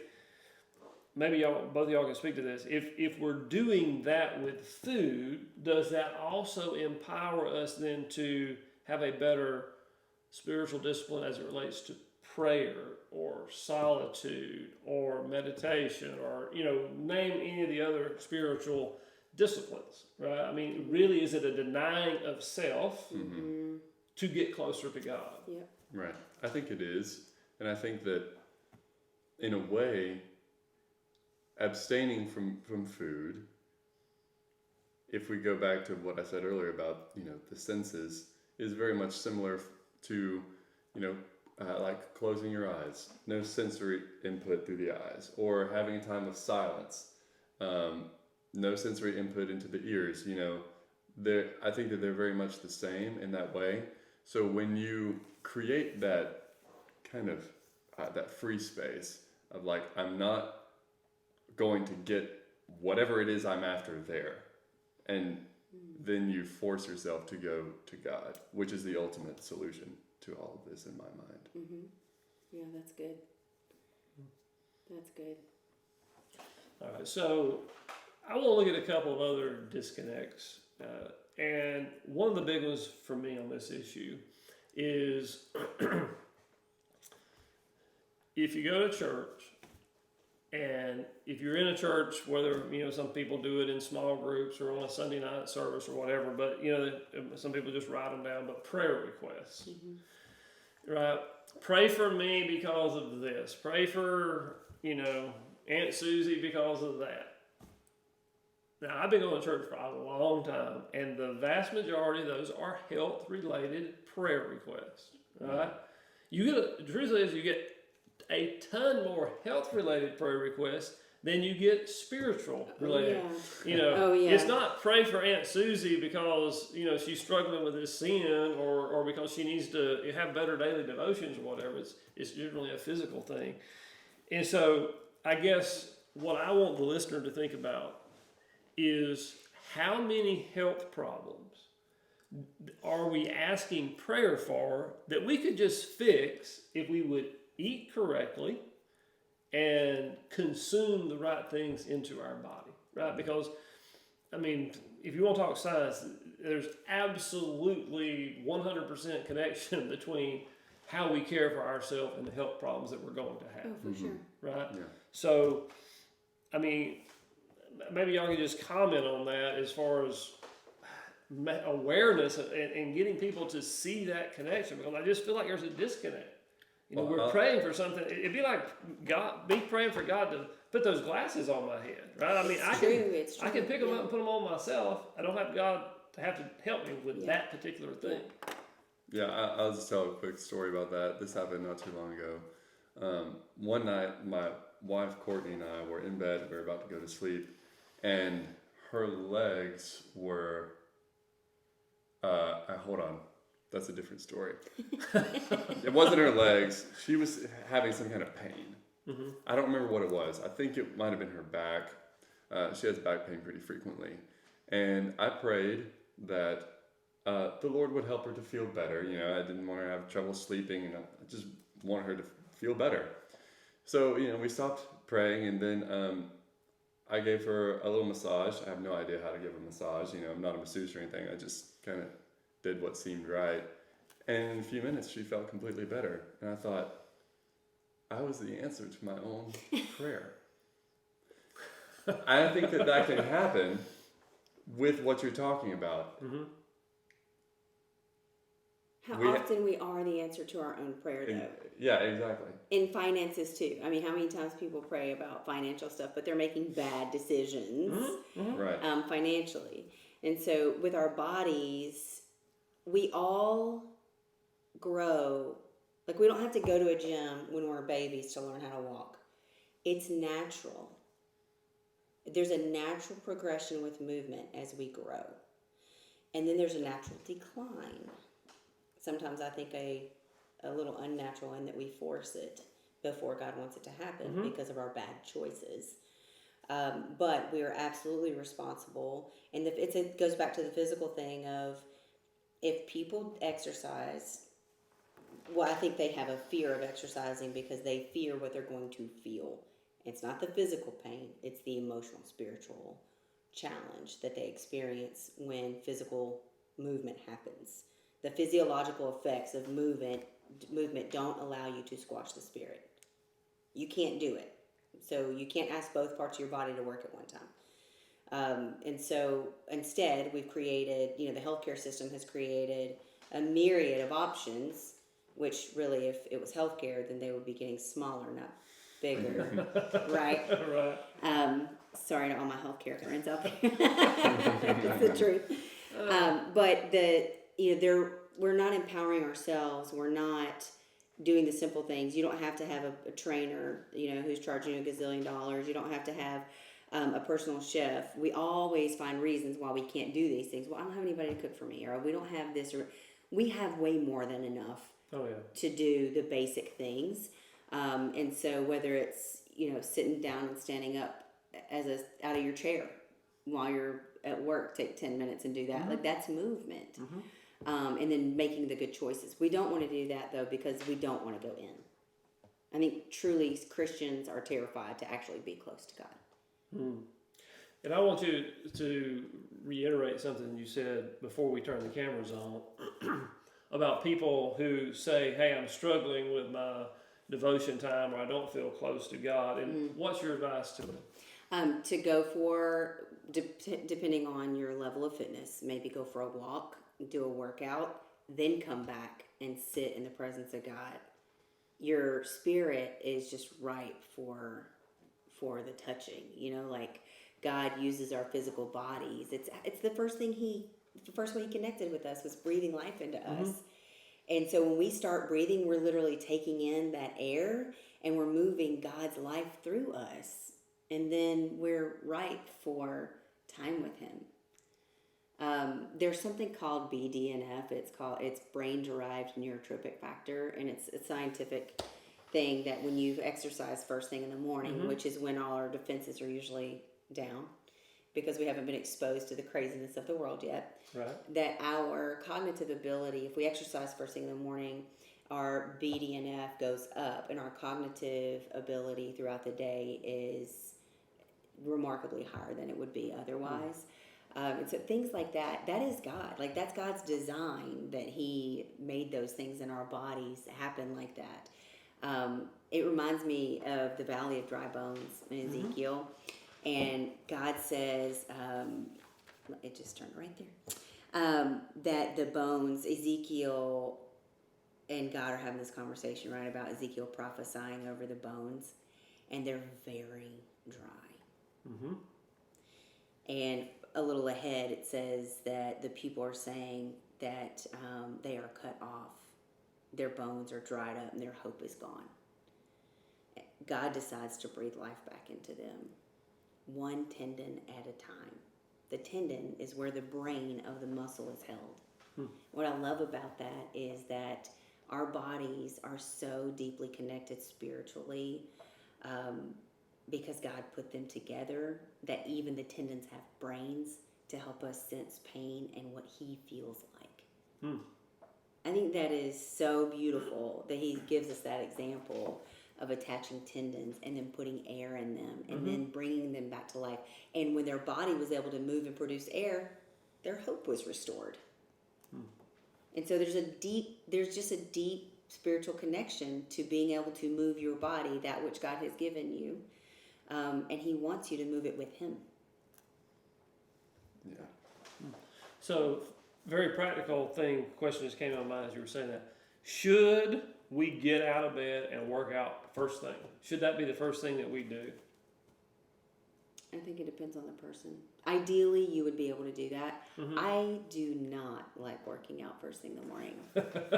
maybe both of y'all can speak to this. If we're doing that with food, does that also empower us then to have a better spiritual discipline as it relates to prayer or solitude or meditation or, name any of the other spiritual disciplines, right? I mean, really, is it a denying of self to get closer to God? Yeah. Right. I think it is. And I think that in a way, abstaining from food, if we go back to what I said earlier about, the senses, is very much similar to, like closing your eyes, no sensory input through the eyes, or having a time of silence, no sensory input into the ears. I think that they're very much the same in that way. So when you create that kind of that free space of like, I'm not going to get whatever it is I'm after there, and then you force yourself to go to God, which is the ultimate solution to all of this in my mind. Yeah, that's good. That's good. All right, so I want to look at a couple of other disconnects, and one of the big ones for me on this issue is if you go to church And if you're in a church, whether, some people do it in small groups or on a Sunday night service or whatever, but, some people just write them down, but prayer requests, right? Pray for me because of this. Pray for, Aunt Susie because of that. Now, I've been going to church for a long time, and the vast majority of those are health-related prayer requests, right? The truth is, you get a ton more health-related prayer requests than you get spiritual related. It's not pray for Aunt Susie because she's struggling with this sin or because she needs to have better daily devotions or whatever. It's generally a physical thing. And so I guess what I want the listener to think about is how many health problems are we asking prayer for that we could just fix if we would eat correctly and consume the right things into our body, right? Because, if you want to talk science, there's absolutely 100% connection between how we care for ourselves and the health problems that we're going to have. Oh, for sure. Right? Yeah. So, maybe y'all can just comment on that as far as awareness and getting people to see that connection, because I just feel like there's a disconnect. We're praying for something. It'd be like be praying for God to put those glasses on my head, right? I can pick them up and put them on myself. I don't have God to have to help me with that particular thing. Yeah, I'll just tell a quick story about that. This happened not too long ago. One night, my wife Courtney and I were in bed. We were about to go to sleep, and her legs were. Hold on. That's a different story. It wasn't her legs. She was having some kind of pain. Mm-hmm. I don't remember what it was. I think it might have been her back. She has back pain pretty frequently. And I prayed that the Lord would help her to feel better. I didn't want her to have trouble sleeping, and I just wanted her to feel better. So, we stopped praying, and then I gave her a little massage. I have no idea how to give a massage. I'm not a masseuse or anything. I just kind of did what seemed right. And in a few minutes, she felt completely better. And I thought, I was the answer to my own prayer. I think that can happen with what you're talking about. Mm-hmm. How often we are the answer to our own prayer, though. Yeah, exactly. In finances, too. How many times people pray about financial stuff, but they're making bad decisions Right. Financially. And so with our bodies, we all grow. Like, we don't have to go to a gym when we're babies to learn how to walk. It's natural. There's a natural progression with movement as we grow. And then there's a natural decline. Sometimes I think a little unnatural in that we force it before God wants it to happen because of our bad choices. But we are absolutely responsible. And it goes back to the physical thing of, if people exercise, I think they have a fear of exercising because they fear what they're going to feel. It's not the physical pain, it's the emotional, spiritual challenge that they experience when physical movement happens. The physiological effects of movement don't allow you to squash the spirit. You can't do it. So you can't ask both parts of your body to work at one time. And so instead, we've created, the healthcare system has created a myriad of options, which really, if it was healthcare, then they would be getting smaller, not bigger, right? Right. Sorry to all my healthcare friends out there. It's the truth. But we're not empowering ourselves. We're not doing the simple things. You don't have to have a trainer, who's charging you $1 gazillion. You don't have to have a personal chef. We always find reasons why we can't do these things. Well, I don't have anybody to cook for me, or we don't have this, or we have way more than enough to do the basic things. And so whether it's, sitting down and standing up out of your chair while you're at work, take 10 minutes and do that. Like, that's movement. And then making the good choices. We don't want to do that, though, because we don't want to go in. I think truly Christians are terrified to actually be close to God. And I want to reiterate something you said before we turn the cameras on about people who say, hey, I'm struggling with my devotion time, or I don't feel close to God. And what's your advice to them? To go for, depending on your level of fitness, maybe go for a walk, do a workout, then come back and sit in the presence of God. Your spirit is just ripe for the touching. Like God uses our physical bodies. It's the first way He connected with us was breathing life into us. And so when we start breathing, we're literally taking in that air and we're moving God's life through us. And then we're ripe for time with Him. There's something called BDNF. It's brain-derived neurotrophic factor, and it's a scientific thing that when you exercise first thing in the morning, which is when all our defenses are usually down, because we haven't been exposed to the craziness of the world yet, Right. that our cognitive ability, if we exercise first thing in the morning, our BDNF goes up, and our cognitive ability throughout the day is remarkably higher than it would be otherwise. And so things like that is God. Like that's God's design, that He made those things in our bodies happen like that. It reminds me of the Valley of Dry Bones in Ezekiel. And God says, it just turned right there, that the bones, Ezekiel and God are having this conversation, right, about Ezekiel prophesying over the bones, and they're very dry. And a little ahead, it says that the people are saying that they are cut off, their bones are dried up, and their hope is gone. God decides to breathe life back into them, one tendon at a time. The tendon is where the brain of the muscle is held. What I love about that is that our bodies are so deeply connected spiritually, because God put them together, that even the tendons have brains to help us sense pain and what He feels like. I think that is so beautiful that He gives us that example of attaching tendons and then putting air in them and then bringing them back to life. And when their body was able to move and produce air, their hope was restored. And so there's just a deep spiritual connection to being able to move your body, that which God has given you. And He wants you to move it with Him. Yeah. So, very practical question just came to my mind as you were saying that. Should we get out of bed and work out first thing? Should that be the first thing that we do? I think it depends on the person. Ideally, you would be able to do that. I do not like working out first thing in the morning.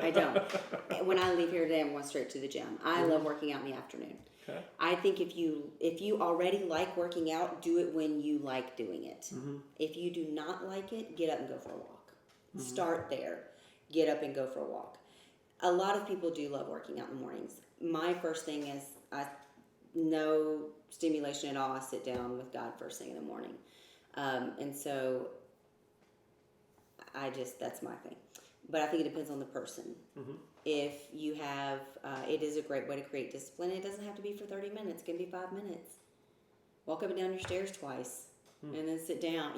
I don't. When I leave here today, I'm going straight to the gym. I love working out in the afternoon. Okay. I think if you already like working out, do it when you like doing it. If you do not like it, get up and go for a walk. Start there. Get up and go for a walk. A lot of people do love working out in the mornings. My first thing is no stimulation at all. I sit down with God first thing in the morning. And so that's my thing. But I think it depends on the person. If you have, it is a great way to create discipline. It doesn't have to be for 30 minutes. It can be 5 minutes. Walk up and down your stairs twice and then sit down.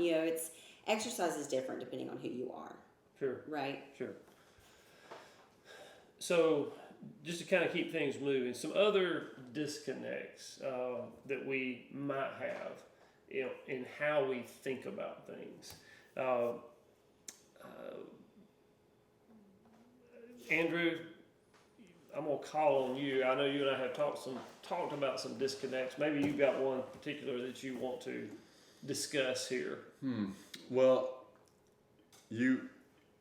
Exercise is different depending on who you are. Sure. Right? Sure. So, just to kind of keep things moving, some other disconnects that we might have, in how we think about things. Andrew, I'm gonna call on you. I know you and I have talked about some disconnects. Maybe you've got one particular that you want to discuss here. Well, you,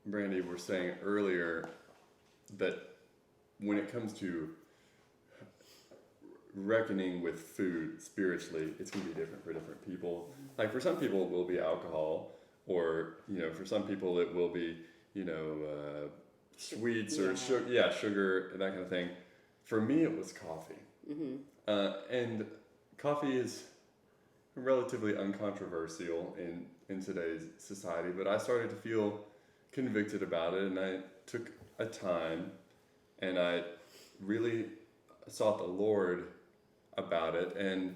Brandi, were saying earlier that when it comes to reckoning with food spiritually, it's going to be different for different people. Like for some people it will be alcohol, or for some people it will be sweets or sugar and that kind of thing. For me it was coffee. And coffee is relatively uncontroversial in today's society, but I started to feel convicted about it, and I took a time and I really sought the Lord about it. And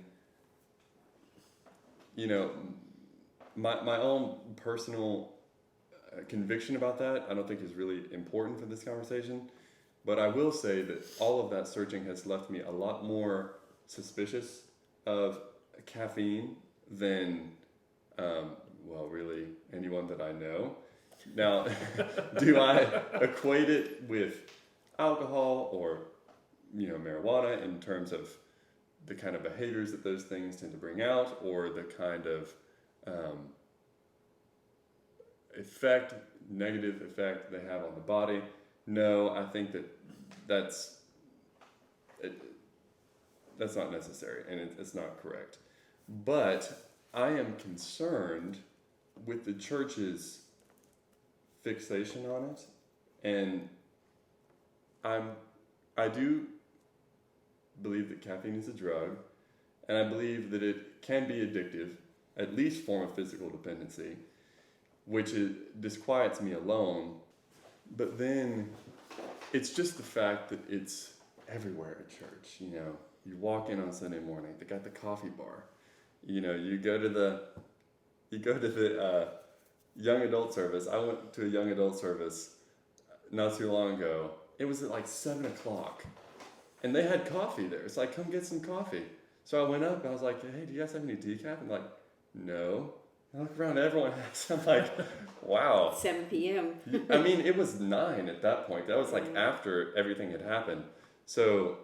my own personal conviction about that I don't think is really important for this conversation, But I will say that all of that searching has left me a lot more suspicious of caffeine than, really anyone that I know. Now, do I equate it with alcohol or, marijuana in terms of the kind of behaviors that those things tend to bring out, or the kind of negative effect they have on the body? No, I think that's not necessary, and it's not correct. But I am concerned with the church's fixation on it, and I do believe that caffeine is a drug, and I believe that it can be addictive, at least form of physical dependency, which disquiets me alone. But then it's just the fact that it's everywhere at church. You walk in on Sunday morning, they got the coffee bar. You go to the young adult service. I went to a young adult service not too long ago. It was at like 7:00, and they had coffee there. It's like, come get some coffee. So I went up and I was like, hey, do you guys have any decaf? And like, no. I look around, everyone has. I'm like, wow. 7 p.m. I mean, it was 9 at that point. That was like after everything had happened. So,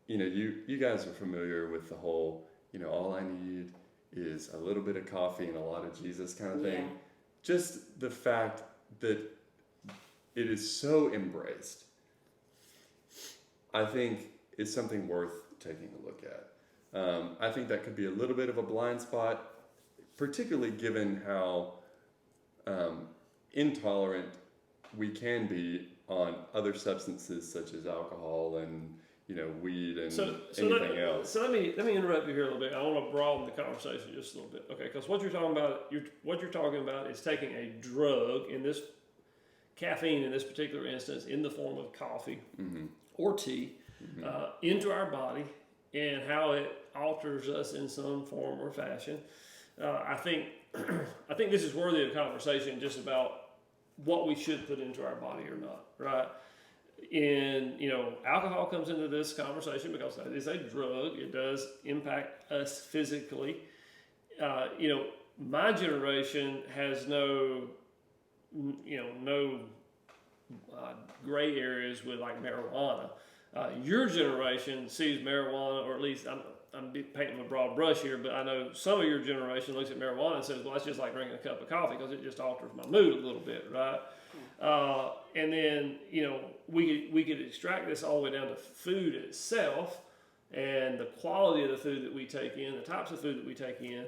you guys are familiar with the whole, all I need is a little bit of coffee and a lot of Jesus kind of thing. Yeah. Just the fact that it is so embraced, I think is something worth taking a look at. I think that could be a little bit of a blind spot, particularly given how intolerant we can be on other substances such as alcohol and weed and anything else. So let me interrupt you here a little bit. I want to broaden the conversation just a little bit, okay? Because what you're talking about is taking a drug, in this caffeine in this particular instance, in the form of coffee or tea, into our body, and how it alters us in some form or fashion. I think this is worthy of conversation, just about what we should put into our body or not, right? And alcohol comes into this conversation because that is a drug. It does impact us physically. My generation has no gray areas with like marijuana. Your generation sees marijuana, or at least I'm painting with a broad brush here, but I know some of your generation looks at marijuana and says, well, that's just like drinking a cup of coffee because it just alters my mood a little bit, right? And then, we could extract this all the way down to food itself and the quality of the food that we take in, the types of food that we take in.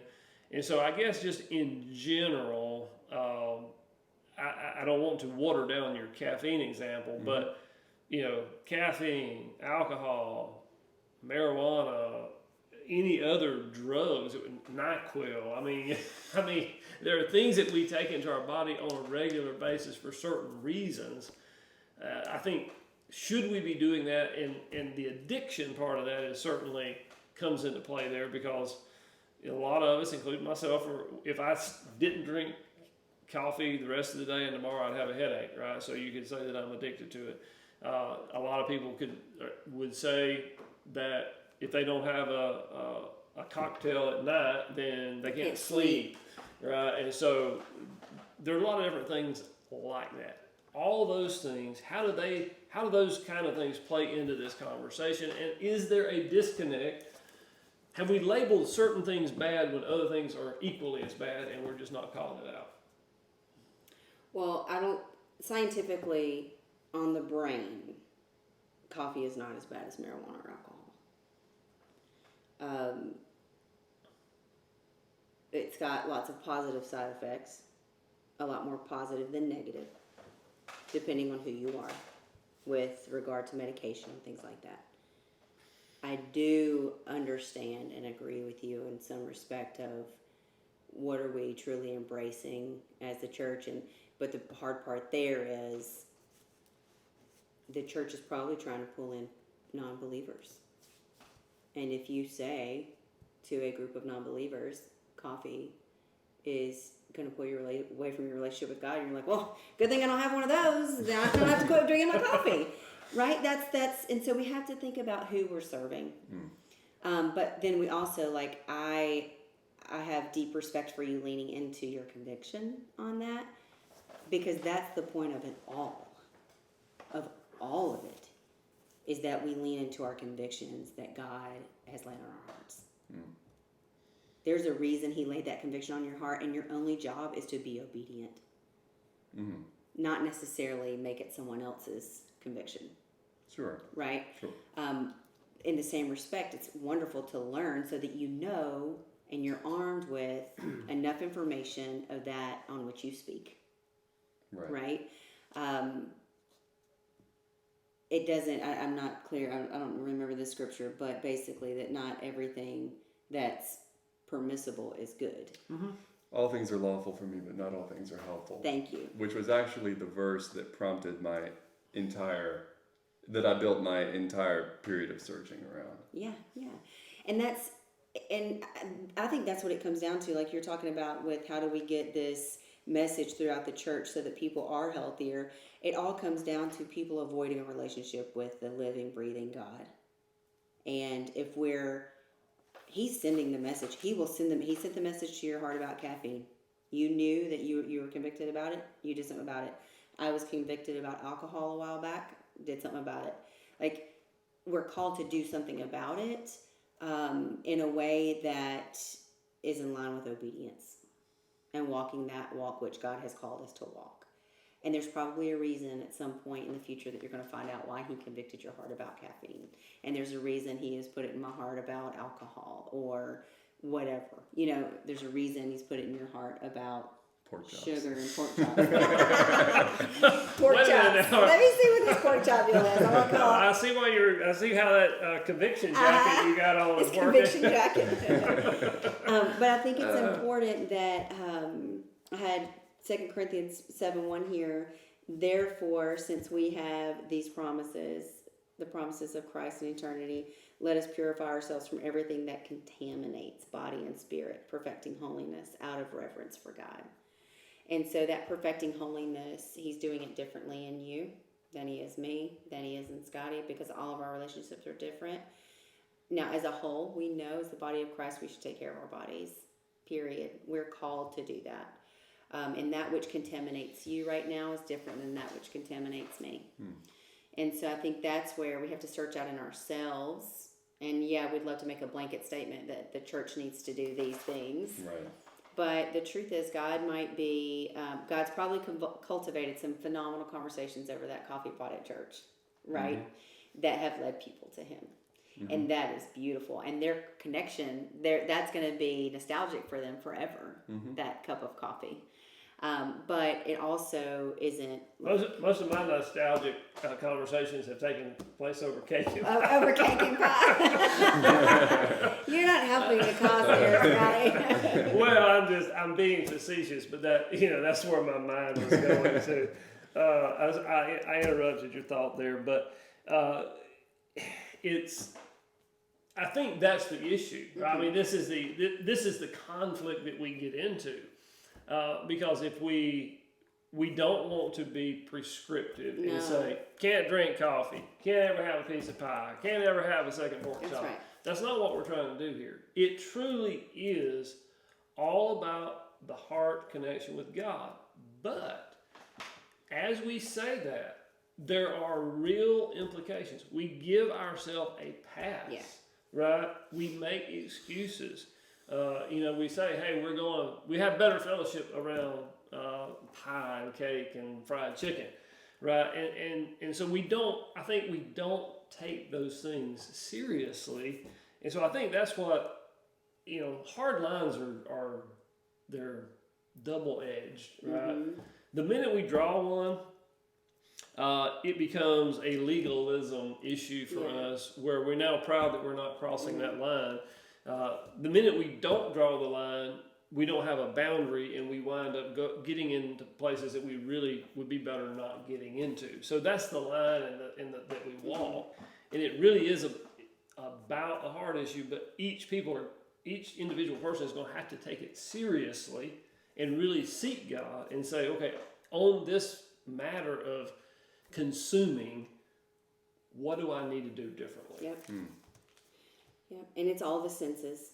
And so I guess just in general, I don't want to water down your caffeine example, but, caffeine, alcohol, marijuana, any other drugs, NyQuil. I mean, there are things that we take into our body on a regular basis for certain reasons. I think, should we be doing that? And the addiction part of that is certainly comes into play there, because a lot of us, including myself, if I didn't drink coffee the rest of the day and tomorrow I'd have a headache, right? So you could say that I'm addicted to it. A lot of people would say that if they don't have a cocktail at night, then they can't sleep, right? And so there are a lot of different things like that. All those things, how do those kind of things play into this conversation? And is there a disconnect? Have we labeled certain things bad when other things are equally as bad, and we're just not calling it out? Well, scientifically, on the brain, coffee is not as bad as marijuana or alcohol. It's got lots of positive side effects, a lot more positive than negative, depending on who you are with regard to medication and things like that. I do understand and agree with you in some respect of what are we truly embracing as the church, but the hard part there is the church is probably trying to pull in non-believers. And if you say to a group of non-believers, coffee is going to pull you away from your relationship with God, and you're like, well, good thing I don't have one of those. Then I don't have to quit drinking my coffee. Right? That's and so we have to think about who we're serving. But then we also, like, I have deep respect for you leaning into your conviction on that, because that's the point of it all. Of all of it, is that we lean into our convictions that God has laid on our hearts. There's a reason He laid that conviction on your heart, and your only job is to be obedient. Not necessarily make it someone else's conviction. Sure. Right? Sure. In the same respect, it's wonderful to learn so that you know and you're armed with enough information of that on which you speak. Right? It doesn't, I'm not clear, I don't remember the scripture, but basically that not everything that's permissible is good. All things are lawful for me, but not all things are helpful. Thank you. Which was actually the verse that prompted that I built my entire period of searching around. Yeah. And I think that's what it comes down to, like you're talking about with how do we get this message throughout the church so that people are healthier. It all comes down to people avoiding a relationship with the living, breathing God. And if He's sending the message, He sent the message to your heart about caffeine. You knew that you were convicted about it. You did something about it. I was convicted about alcohol a while back. Did something about it. Like, we're called to do something about it in a way that is in line with obedience and walking that walk which God has called us to walk. And there's probably a reason at some point in the future that you're going to find out why He convicted your heart about caffeine. And there's a reason He has put it in my heart about alcohol or whatever. There's a reason He's put it in your heart about pork chops. Sugar and pork chops. Pork chops. Let me see what this pork chop deal is. I see how that conviction jacket you got on is working. Conviction jacket. But I think it's important that I had 2 Corinthians 7:1 here. Therefore, since we have these promises, the promises of Christ in eternity, let us purify ourselves from everything that contaminates body and spirit, perfecting holiness out of reverence for God. And so that perfecting holiness, He's doing it differently in you than He is me, than He is in Scotty, because all of our relationships are different. Now, as a whole, we know as the body of Christ, we should take care of our bodies, period. We're called to do that. And that which contaminates you right now is different than that which contaminates me. And so I think that's where we have to search out in ourselves. And yeah, we'd love to make a blanket statement that the church needs to do these things. Right. But the truth is, God's probably cultivated some phenomenal conversations over that coffee pot at church, right? That have led people to Him. And that is beautiful. And their connection, that's going to be nostalgic for them forever, that cup of coffee. But it also isn't. Most of my nostalgic conversations have taken place over cake and pie. Over cake and pie. You're not helping the cause there, right? Well, I'm being facetious, but that's where my mind was going to. I interrupted your thought there, but I think that's the issue. Right? I mean, this is the conflict that we get into. Because if we don't want to be prescriptive and say, can't drink coffee, can't ever have a piece of pie, can't ever have a second pork chop. Right. That's not what we're trying to do here. It truly is all about the heart connection with God. But as we say that, there are real implications. We give ourselves a pass, right? We make excuses. We say, hey, we have better fellowship around pie and cake and fried chicken, right? And so we don't take those things seriously. And so I think that's what, hard lines they're double-edged, right? The minute we draw one, it becomes a legalism issue for us where we're now proud that we're not crossing that line. The minute we don't draw the line, we don't have a boundary, and we wind up getting into places that we really would be better not getting into. So that's the line that we walk, and it really is about a heart issue. But each individual person is going to have to take it seriously and really seek God and say, okay, on this matter of consuming, what do I need to do differently? Yep. Yep. And it's all the senses.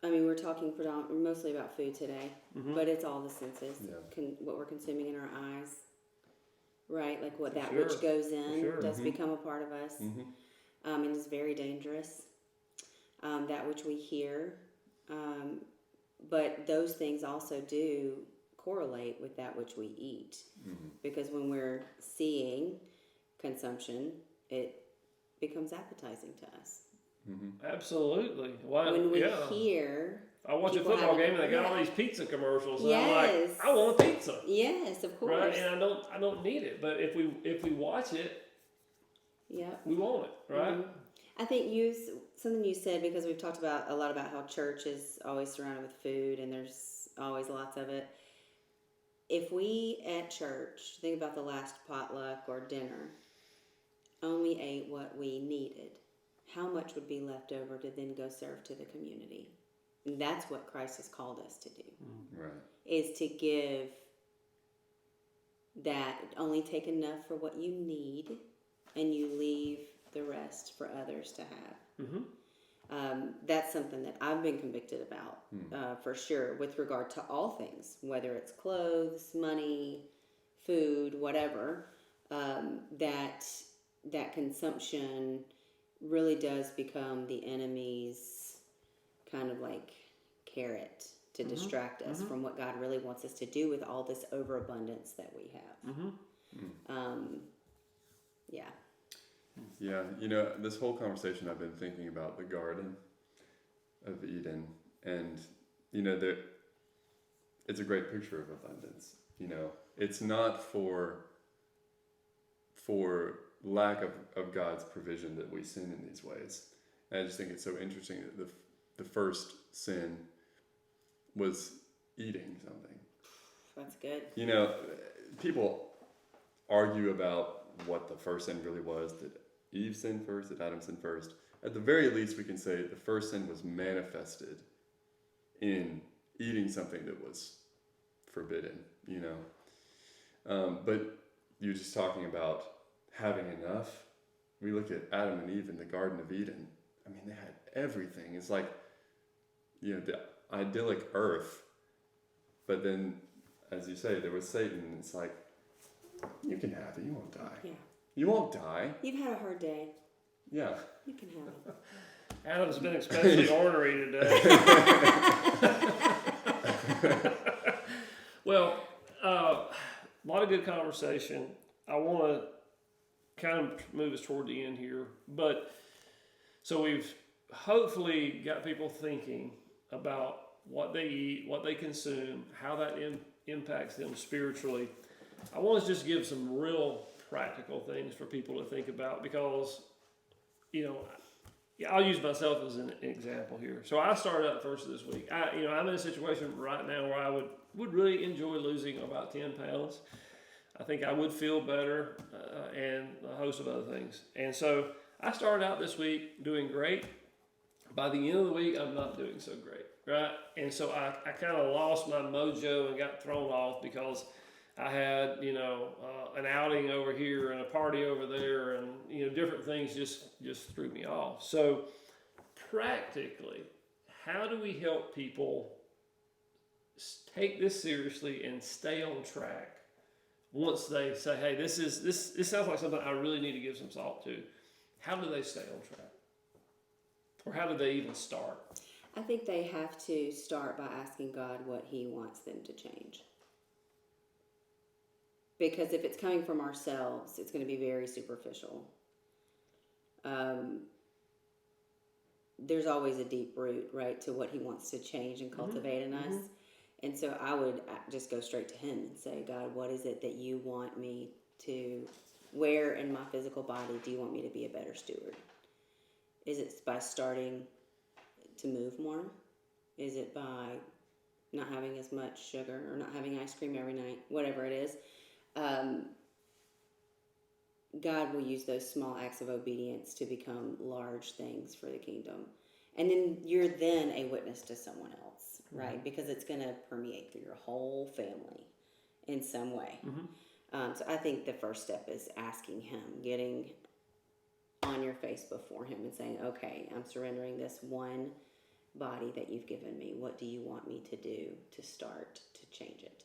I mean, we're talking mostly about food today, but it's all the senses. Yeah. What we're consuming in our eyes, right? Like what that sure. which goes in does Mm-hmm. become a part of us, and is very dangerous. That which we hear, but those things also do correlate with that which we eat, because when we're seeing consumption, it becomes appetizing to us. Absolutely. Wow. When we yeah. hear, I watch a people football having- game and they got yeah. all these pizza commercials, and Yes. I'm like, I want a pizza, yes, of course, right? And I don't need it, but if we watch it, yep. we want it, right? I think something you said, because we've talked about a lot about how church is always surrounded with food and there's always lots of it. If we at church, think about the last potluck or dinner, only ate what we needed, how much would be left over to then go serve to the community? And that's what Christ has called us to do. Right. Is to give that, only take enough for what you need and you leave the rest for others to have. That's something that I've been convicted about, for sure, with regard to all things, whether it's clothes, money, food, whatever. That consumption really does become the enemy's kind of like carrot to distract us from what God really wants us to do with all this overabundance that we have. Yeah. Yeah, this whole conversation I've been thinking about the Garden of Eden, and it's a great picture of abundance. It's not for lack of God's provision that we sin in these ways. And I just think it's so interesting that the first sin was eating something. That's good. People argue about what the first sin really was. Did Eve sin first? Did Adam sin first? At the very least, we can say the first sin was manifested in eating something that was forbidden, But you're just talking about having enough. We look at Adam and Eve in the Garden of Eden. I mean, they had everything. It's like, the idyllic earth. But then, as you say, there was Satan, and it's like, you can have it. You won't die. Yeah. You won't die. You've had a hard day. Yeah. You can have it. Adam's been especially ornery today. Well, a lot of good conversation. I want to kind of move us toward the end here, but so we've hopefully got people thinking about what they eat, what they consume, how that impacts them spiritually. I want to just give some real practical things for people to think about, because I'll use myself as an example here. So I started out first this week. I'm in a situation right now where I would really enjoy losing about 10 pounds. I think I would feel better, and a host of other things. And so I started out this week doing great. By the end of the week, I'm not doing so great, right? And so I kind of lost my mojo and got thrown off because I had, an outing over here and a party over there, and, different things just threw me off. So practically, how do we help people take this seriously and stay on track once they say, hey, this sounds like something I really need to give some thought to? How do they stay on track? Or how do they even start? I think they have to start by asking God what He wants them to change. Because if it's coming from ourselves, it's going to be very superficial. There's always a deep root, right, to what He wants to change and cultivate in us. And so I would just go straight to Him and say, God, what is it that you want me to, where in my physical body do you want me to be a better steward? Is it by starting to move more? Is it by not having as much sugar or not having ice cream every night? Whatever it is. God will use those small acts of obedience to become large things for the kingdom. And then you're then a witness to someone else, right? Because it's going to permeate through your whole family in some way. So I think the first step is asking Him, getting on your face before him and saying, okay, I'm surrendering this one body that you've given me. What do you want me to do to start to change it?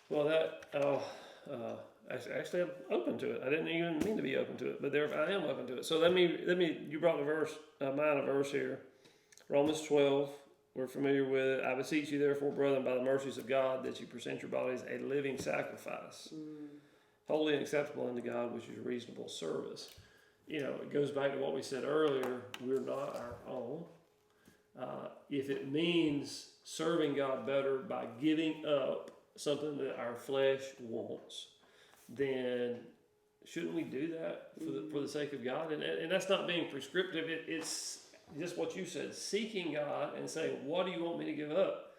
Well, actually, I'm open to it. I didn't even mean to be open to it, but I am open to it. So let me. You brought the verse, mine a verse here, Romans 12. We're familiar with it. I beseech you, therefore, brethren, by the mercies of God, that you present your bodies a living sacrifice, holy and acceptable unto God, which is reasonable service. It goes back to what we said earlier. We're not our own. If it means serving God better by giving up something that our flesh wants, then shouldn't we do that for the sake of God? And that's not being prescriptive. It's just what you said, seeking God and saying, what do you want me to give up?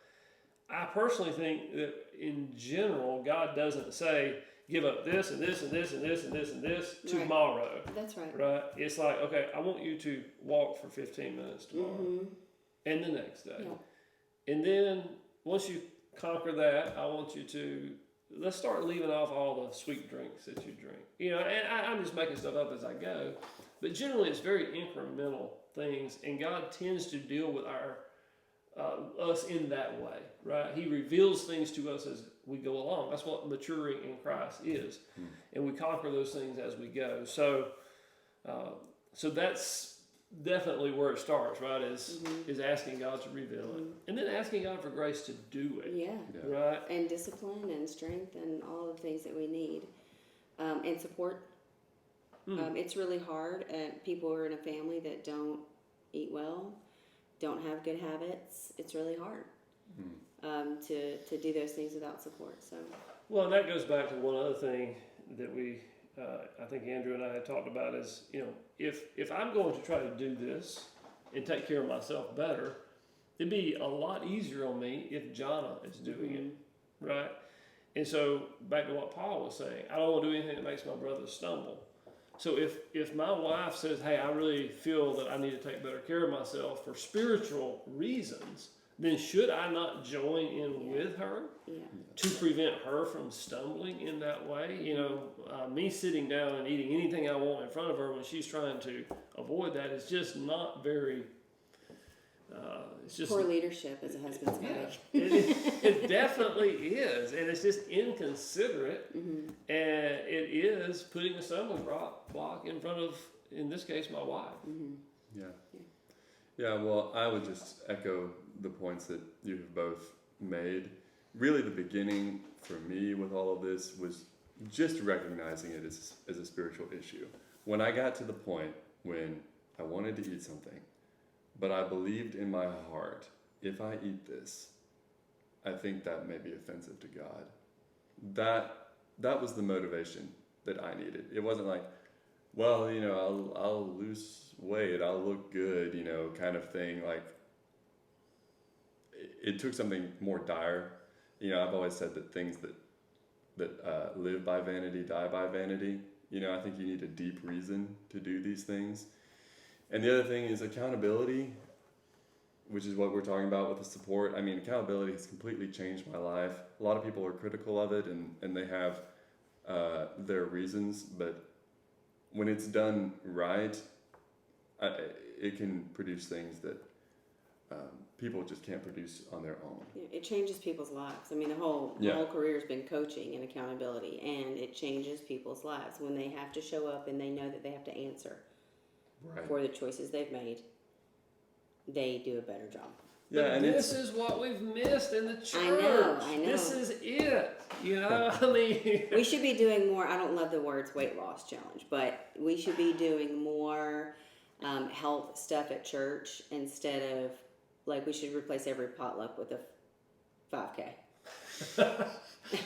I personally think that in general, God doesn't say, give up this and this and this and this and this and this tomorrow. That's right. Right? It's like, okay, I want you to walk for 15 minutes tomorrow and the next day. Yeah. And then once you conquer that, I want you to, let's start leaving off all the sweet drinks that you drink. And I'm just making stuff up as I go. But generally, it's very incremental things, and God tends to deal with us in that way, right? He reveals things to us as we go along. That's what maturing in Christ is, and we conquer those things as we go. So that's definitely where it starts, right? Is asking God to reveal it, and then asking God for grace to do it. Yeah. Right. And discipline and strength and all the things that we need, and support. It's really hard. People who are in a family that don't eat well, don't have good habits. It's really hard to do those things without support. So. Well, and that goes back to one other thing that I think Andrew and I had talked about is, if I'm going to try to do this and take care of myself better, it'd be a lot easier on me if Jonna is doing it, right? And so back to what Paul was saying, I don't want to do anything that makes my brother stumble. So if my wife says, hey, I really feel that I need to take better care of myself for spiritual reasons, then should I not join in with her to prevent her from stumbling in that way? Me sitting down and eating anything I want in front of her when she's trying to avoid that is just not very... it's just poor leadership as a husband, Scotty. It definitely is, and it's just inconsiderate, and it is putting a stumbling block in front of, in this case, my wife. Yeah. Well, I would just echo the points that you have both made. Really, the beginning for me with all of this was just recognizing it as a spiritual issue. When I got to the point when I wanted to eat something, but I believed in my heart, if I eat this, I think that may be offensive to God. That was the motivation that I needed. It wasn't like, well, I'll lose weight, I'll look good, kind of thing. Like, it took something more dire. I've always said that things that live by vanity die by vanity. I think you need a deep reason to do these things. And the other thing is accountability, which is what we're talking about with the support. I mean, accountability has completely changed my life. A lot of people are critical of it, and they have their reasons, but when it's done right, it can produce things that people just can't produce on their own. It changes people's lives. I mean, the whole career has been coaching and accountability, and it changes people's lives when they have to show up and they know that they have to answer for the choices they've made. They do a better job. Yeah, and this is what we've missed in the church. I know. This is it. I mean, we should be doing more. I don't love the words weight loss challenge, but we should be doing more health stuff at church instead of, like, we should replace every potluck with a 5K.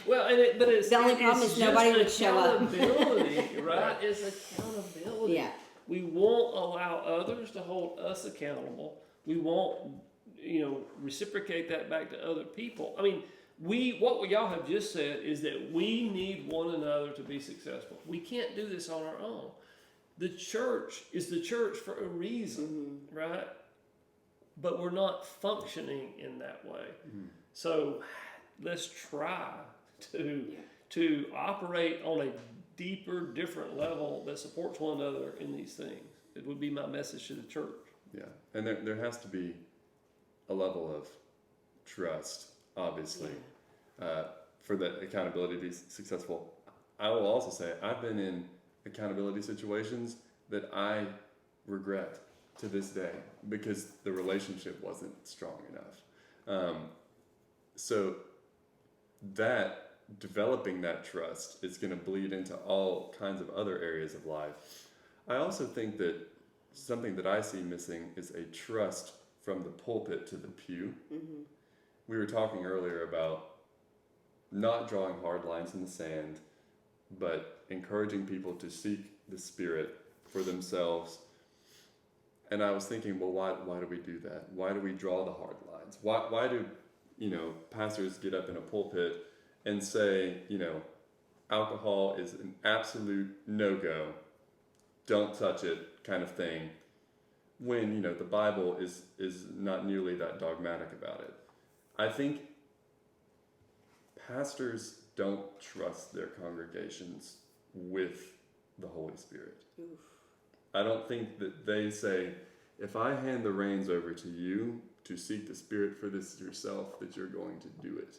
Well, but it's the only problem is nobody would show up. Accountability, right? It's accountability. Yeah. We won't allow others to hold us accountable. We won't, reciprocate that back to other people. I mean, what y'all have just said is that we need one another to be successful. We can't do this on our own. The church is the church for a reason, right? But we're not functioning in that way. So let's try to operate on a deeper, different level that supports one another in these things. It would be my message to the church. Yeah, and there has to be a level of trust, obviously, for the accountability to be successful. I will also say I've been in accountability situations that I regret to this day because the relationship wasn't strong enough. So that developing that trust is going to bleed into all kinds of other areas of life. I also think that something that I see missing is a trust from the pulpit to the pew. Mm-hmm. We were talking earlier about not drawing hard lines in the sand, but encouraging people to seek the Spirit for themselves. And I was thinking, well, why do we do that? Why do we draw the hard lines? Why do, pastors get up in a pulpit and say, alcohol is an absolute no-go, don't touch it kind of thing, when, the Bible is not nearly that dogmatic about it. I think pastors don't trust their congregations with the Holy Spirit. Oof. I don't think that they say, if I hand the reins over to you to seek the Spirit for this yourself, that you're going to do it.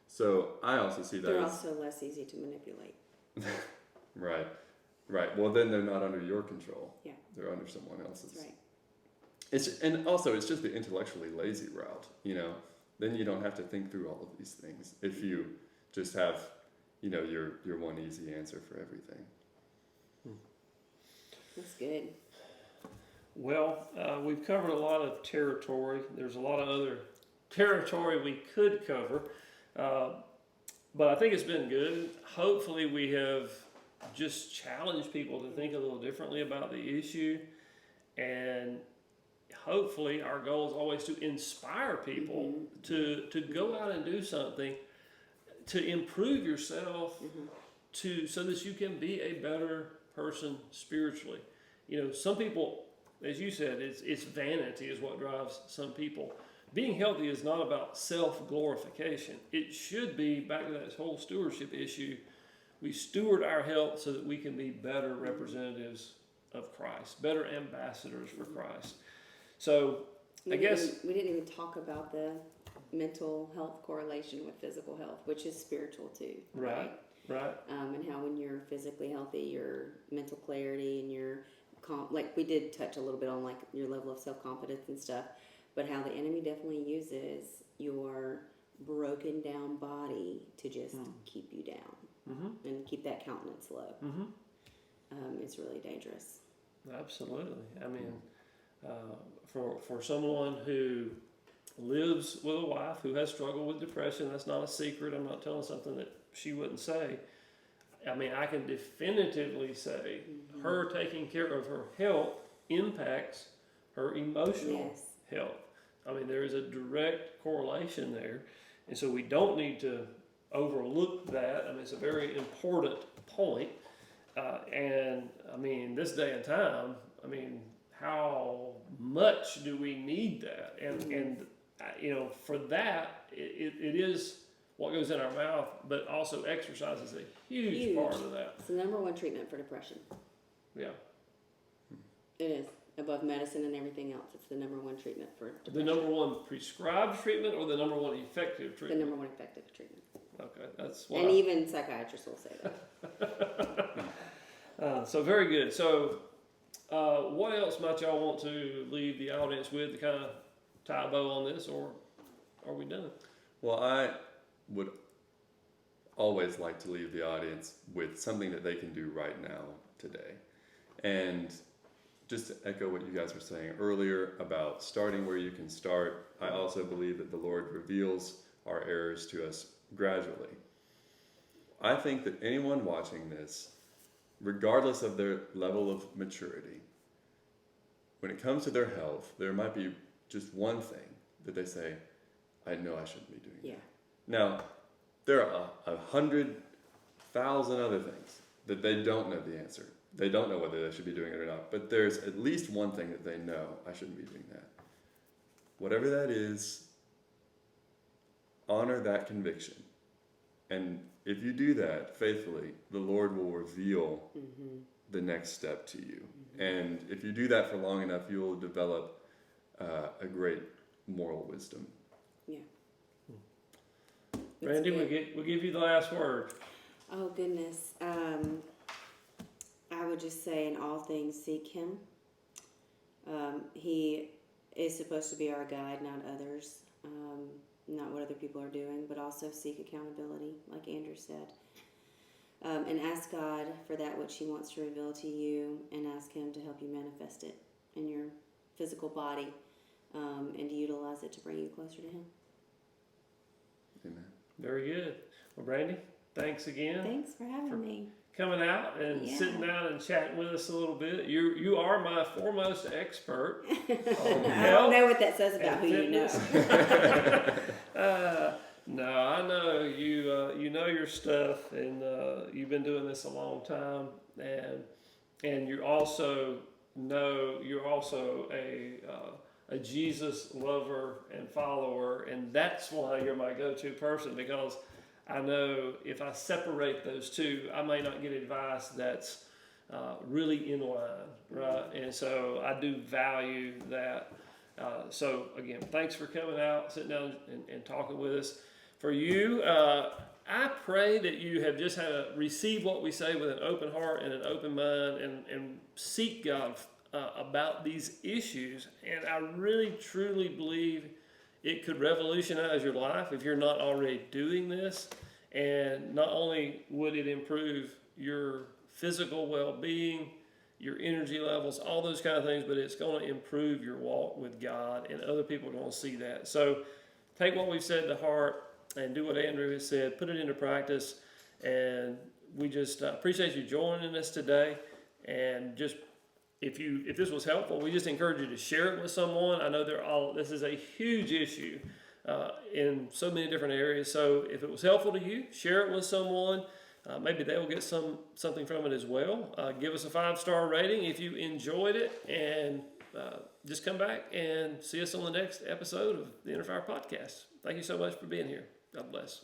So I also see that They're as... also less easy to manipulate. Right. Well, then they're not under your control. Yeah. They're under someone else's. That's right. And also, it's just the intellectually lazy route, Then you don't have to think through all of these things if you just have, your one easy answer for everything. That's good. Well, we've covered a lot of territory. There's a lot of other territory we could cover, but I think it's been good. Hopefully we have just challenged people to think a little differently about the issue, and hopefully our goal is always to inspire people to go out and do something to improve yourself, so that you can be a better person spiritually. Some people, as you said, it's vanity is what drives some people. Being healthy is not about self-glorification. It should be, back to that whole stewardship issue, we steward our health so that we can be better representatives of Christ, better ambassadors for Christ. So I guess we didn't even talk about the mental health correlation with physical health, which is spiritual too. Right. And how when you're physically healthy, your mental clarity and your like we did touch a little bit on like your level of self-confidence and stuff, but how the enemy definitely uses your broken down body to just keep you down and keep that countenance low. It's really dangerous. Absolutely. I mean, for someone who lives with a wife who has struggled with depression, that's not a secret. I'm not telling something that she wouldn't say. I mean, I can definitively say her taking care of her health impacts her emotional health. I mean, there is a direct correlation there. And so we don't need to overlook that. I mean, it's a very important point. And I mean, this day and time, I mean, how much do we need that? And for that, it is what goes in our mouth, but also exercise is a huge part of that. It's the number one treatment for depression. Yeah. It is. Above medicine and everything else, it's the number one treatment for depression. The number one prescribed treatment or the number one effective treatment? The number one effective treatment. Okay, that's what even psychiatrists will say that. So very good. So what else might y'all want to leave the audience with to kind of tie a bow on this, or are we done? Well, I would always like to leave the audience with something that they can do right now, today. And just to echo what you guys were saying earlier about starting where you can start, I also believe that the Lord reveals our errors to us gradually. I think that anyone watching this, regardless of their level of maturity, when it comes to their health, there might be just one thing that they say, I know I shouldn't be doing that. Now, there are 100,000 other things that they don't know the answer. They don't know whether they should be doing it or not. But there's at least one thing that they know, I shouldn't be doing that. Whatever that is, honor that conviction and if you do that faithfully, the Lord will reveal the next step to you. And if you do that for long enough, you'll develop a great moral wisdom. Yeah. Brandi, we'll give you the last word. Oh, goodness. I would just say in all things, seek him. He is supposed to be our guide, not others. Not what other people are doing, but also seek accountability, like Andrew said. And ask God for that which he wants to reveal to you, and ask him to help you manifest it in your physical body, and to utilize it to bring you closer to him. Amen. Very good. Well, Brandi, thanks again. Thanks for having me. Coming out and sitting down and chatting with us a little bit. You are my foremost expert on I don't know what that says about who you know. No, I know you know your stuff, and you've been doing this a long time, and you also know you're also a Jesus lover and follower, and that's why you're my go-to person, because I know if I separate those two, I may not get advice that's really in line, right? And so I do value that. So again, thanks for coming out, sitting down and talking with us. For you, I pray that you have just had to receive what we say with an open heart and an open mind, and seek God about these issues. And I really, truly believe it could revolutionize your life if you're not already doing this. And not only would it improve your physical well-being, your energy levels, all those kind of things, but it's going to improve your walk with God, and other people are going to see that. So take what we've said to heart and do what Andrew has said, put it into practice. And we just appreciate you joining us today. And just if this was helpful, we just encourage you to share it with someone. I know this is a huge issue in so many different areas. So if it was helpful to you, share it with someone. Maybe they will get something from it as well. Give us a 5-star rating if you enjoyed it, and just come back and see us on the next episode of the Innerfire podcast. Thank you so much for being here. God bless.